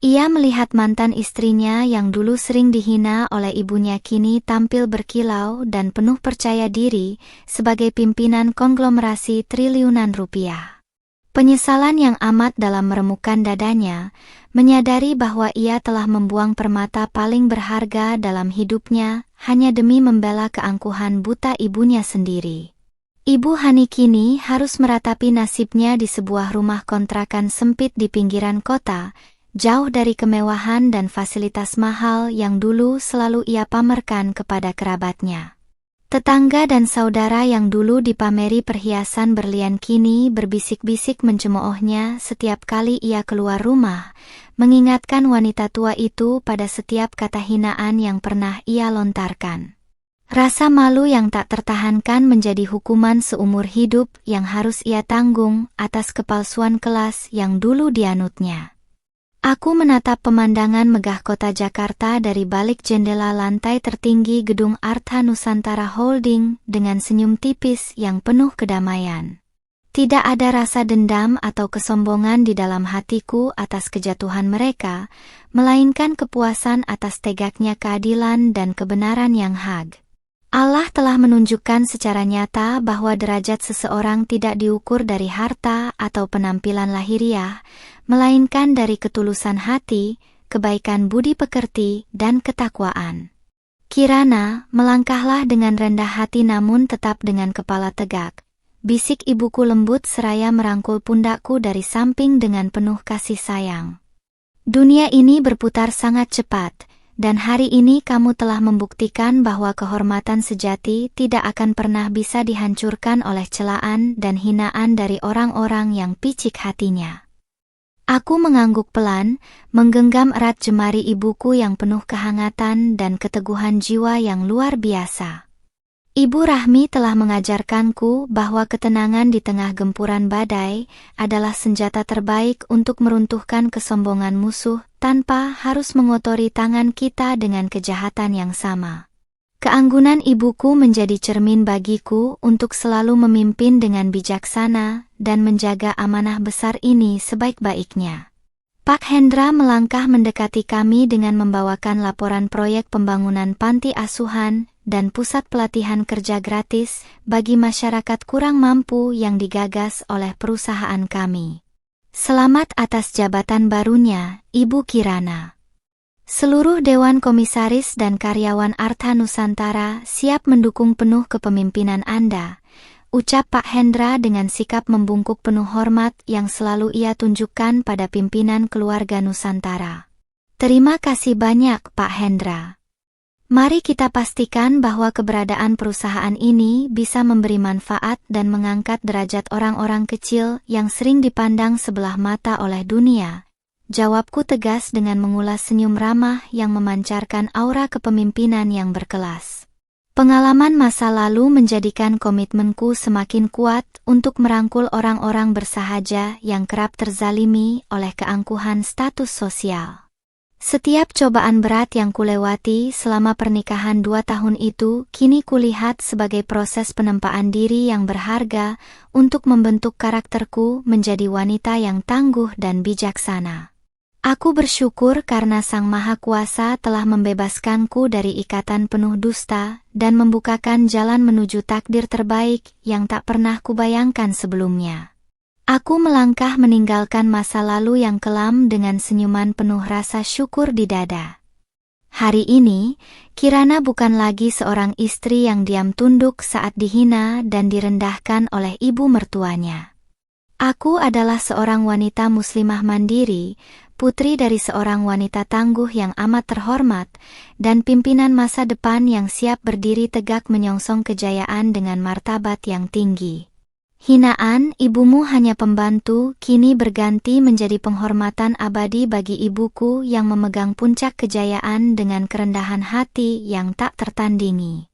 Ia melihat mantan istrinya yang dulu sering dihina oleh ibunya kini tampil berkilau dan penuh percaya diri sebagai pimpinan konglomerasi triliunan rupiah. Penyesalan yang amat dalam meremukkan dadanya, menyadari bahwa ia telah membuang permata paling berharga dalam hidupnya hanya demi membela keangkuhan buta ibunya sendiri. Ibu Hani kini harus meratapi nasibnya di sebuah rumah kontrakan sempit di pinggiran kota, jauh dari kemewahan dan fasilitas mahal yang dulu selalu ia pamerkan kepada kerabatnya. Tetangga dan saudara yang dulu dipameri perhiasan berlian kini berbisik-bisik mencemoohnya setiap kali ia keluar rumah, mengingatkan wanita tua itu pada setiap kata hinaan yang pernah ia lontarkan. Rasa malu yang tak tertahankan menjadi hukuman seumur hidup yang harus ia tanggung atas kepalsuan kelas yang dulu dianutnya. Aku menatap pemandangan megah kota Jakarta dari balik jendela lantai tertinggi gedung Artha Nusantara Holding dengan senyum tipis yang penuh kedamaian. Tidak ada rasa dendam atau kesombongan di dalam hatiku atas kejatuhan mereka, melainkan kepuasan atas tegaknya keadilan dan kebenaran yang hak. Allah telah menunjukkan secara nyata bahwa derajat seseorang tidak diukur dari harta atau penampilan lahiriah, melainkan dari ketulusan hati, kebaikan budi pekerti, dan ketakwaan. Kirana, melangkahlah dengan rendah hati namun tetap dengan kepala tegak. Bisik ibuku lembut seraya merangkul pundakku dari samping dengan penuh kasih sayang. Dunia ini berputar sangat cepat, dan hari ini kamu telah membuktikan bahwa kehormatan sejati tidak akan pernah bisa dihancurkan oleh celaan dan hinaan dari orang-orang yang picik hatinya. Aku mengangguk pelan, menggenggam erat jemari ibuku yang penuh kehangatan dan keteguhan jiwa yang luar biasa. Ibu Rahmi telah mengajarkanku bahwa ketenangan di tengah gempuran badai adalah senjata terbaik untuk meruntuhkan kesombongan musuh tanpa harus mengotori tangan kita dengan kejahatan yang sama. Keanggunan ibuku menjadi cermin bagiku untuk selalu memimpin dengan bijaksana dan menjaga amanah besar ini sebaik-baiknya. Pak Hendra melangkah mendekati kami dengan membawakan laporan proyek pembangunan panti asuhan dan pusat pelatihan kerja gratis bagi masyarakat kurang mampu yang digagas oleh perusahaan kami. Selamat atas jabatan barunya, Ibu Kirana. Seluruh Dewan Komisaris dan karyawan Artha Nusantara siap mendukung penuh kepemimpinan Anda, ucap Pak Hendra dengan sikap membungkuk penuh hormat yang selalu ia tunjukkan pada pimpinan keluarga Nusantara. Terima kasih banyak, Pak Hendra. Mari kita pastikan bahwa keberadaan perusahaan ini bisa memberi manfaat dan mengangkat derajat orang-orang kecil yang sering dipandang sebelah mata oleh dunia. Jawabku tegas dengan mengulas senyum ramah yang memancarkan aura kepemimpinan yang berkelas. Pengalaman masa lalu menjadikan komitmenku semakin kuat untuk merangkul orang-orang bersahaja yang kerap terzalimi oleh keangkuhan status sosial. Setiap cobaan berat yang kulewati selama pernikahan 2 tahun itu kini kulihat sebagai proses penempaan diri yang berharga untuk membentuk karakterku menjadi wanita yang tangguh dan bijaksana. Aku bersyukur karena Sang Maha Kuasa telah membebaskanku dari ikatan penuh dusta dan membukakan jalan menuju takdir terbaik yang tak pernah kubayangkan sebelumnya. Aku melangkah meninggalkan masa lalu yang kelam dengan senyuman penuh rasa syukur di dada. Hari ini, Kirana bukan lagi seorang istri yang diam tunduk saat dihina dan direndahkan oleh ibu mertuanya. Aku adalah seorang wanita muslimah mandiri, putri dari seorang wanita tangguh yang amat terhormat, dan pimpinan masa depan yang siap berdiri tegak menyongsong kejayaan dengan martabat yang tinggi. Hinaan ibumu hanya pembantu kini berganti menjadi penghormatan abadi bagi ibuku yang memegang puncak kejayaan dengan kerendahan hati yang tak tertandingi.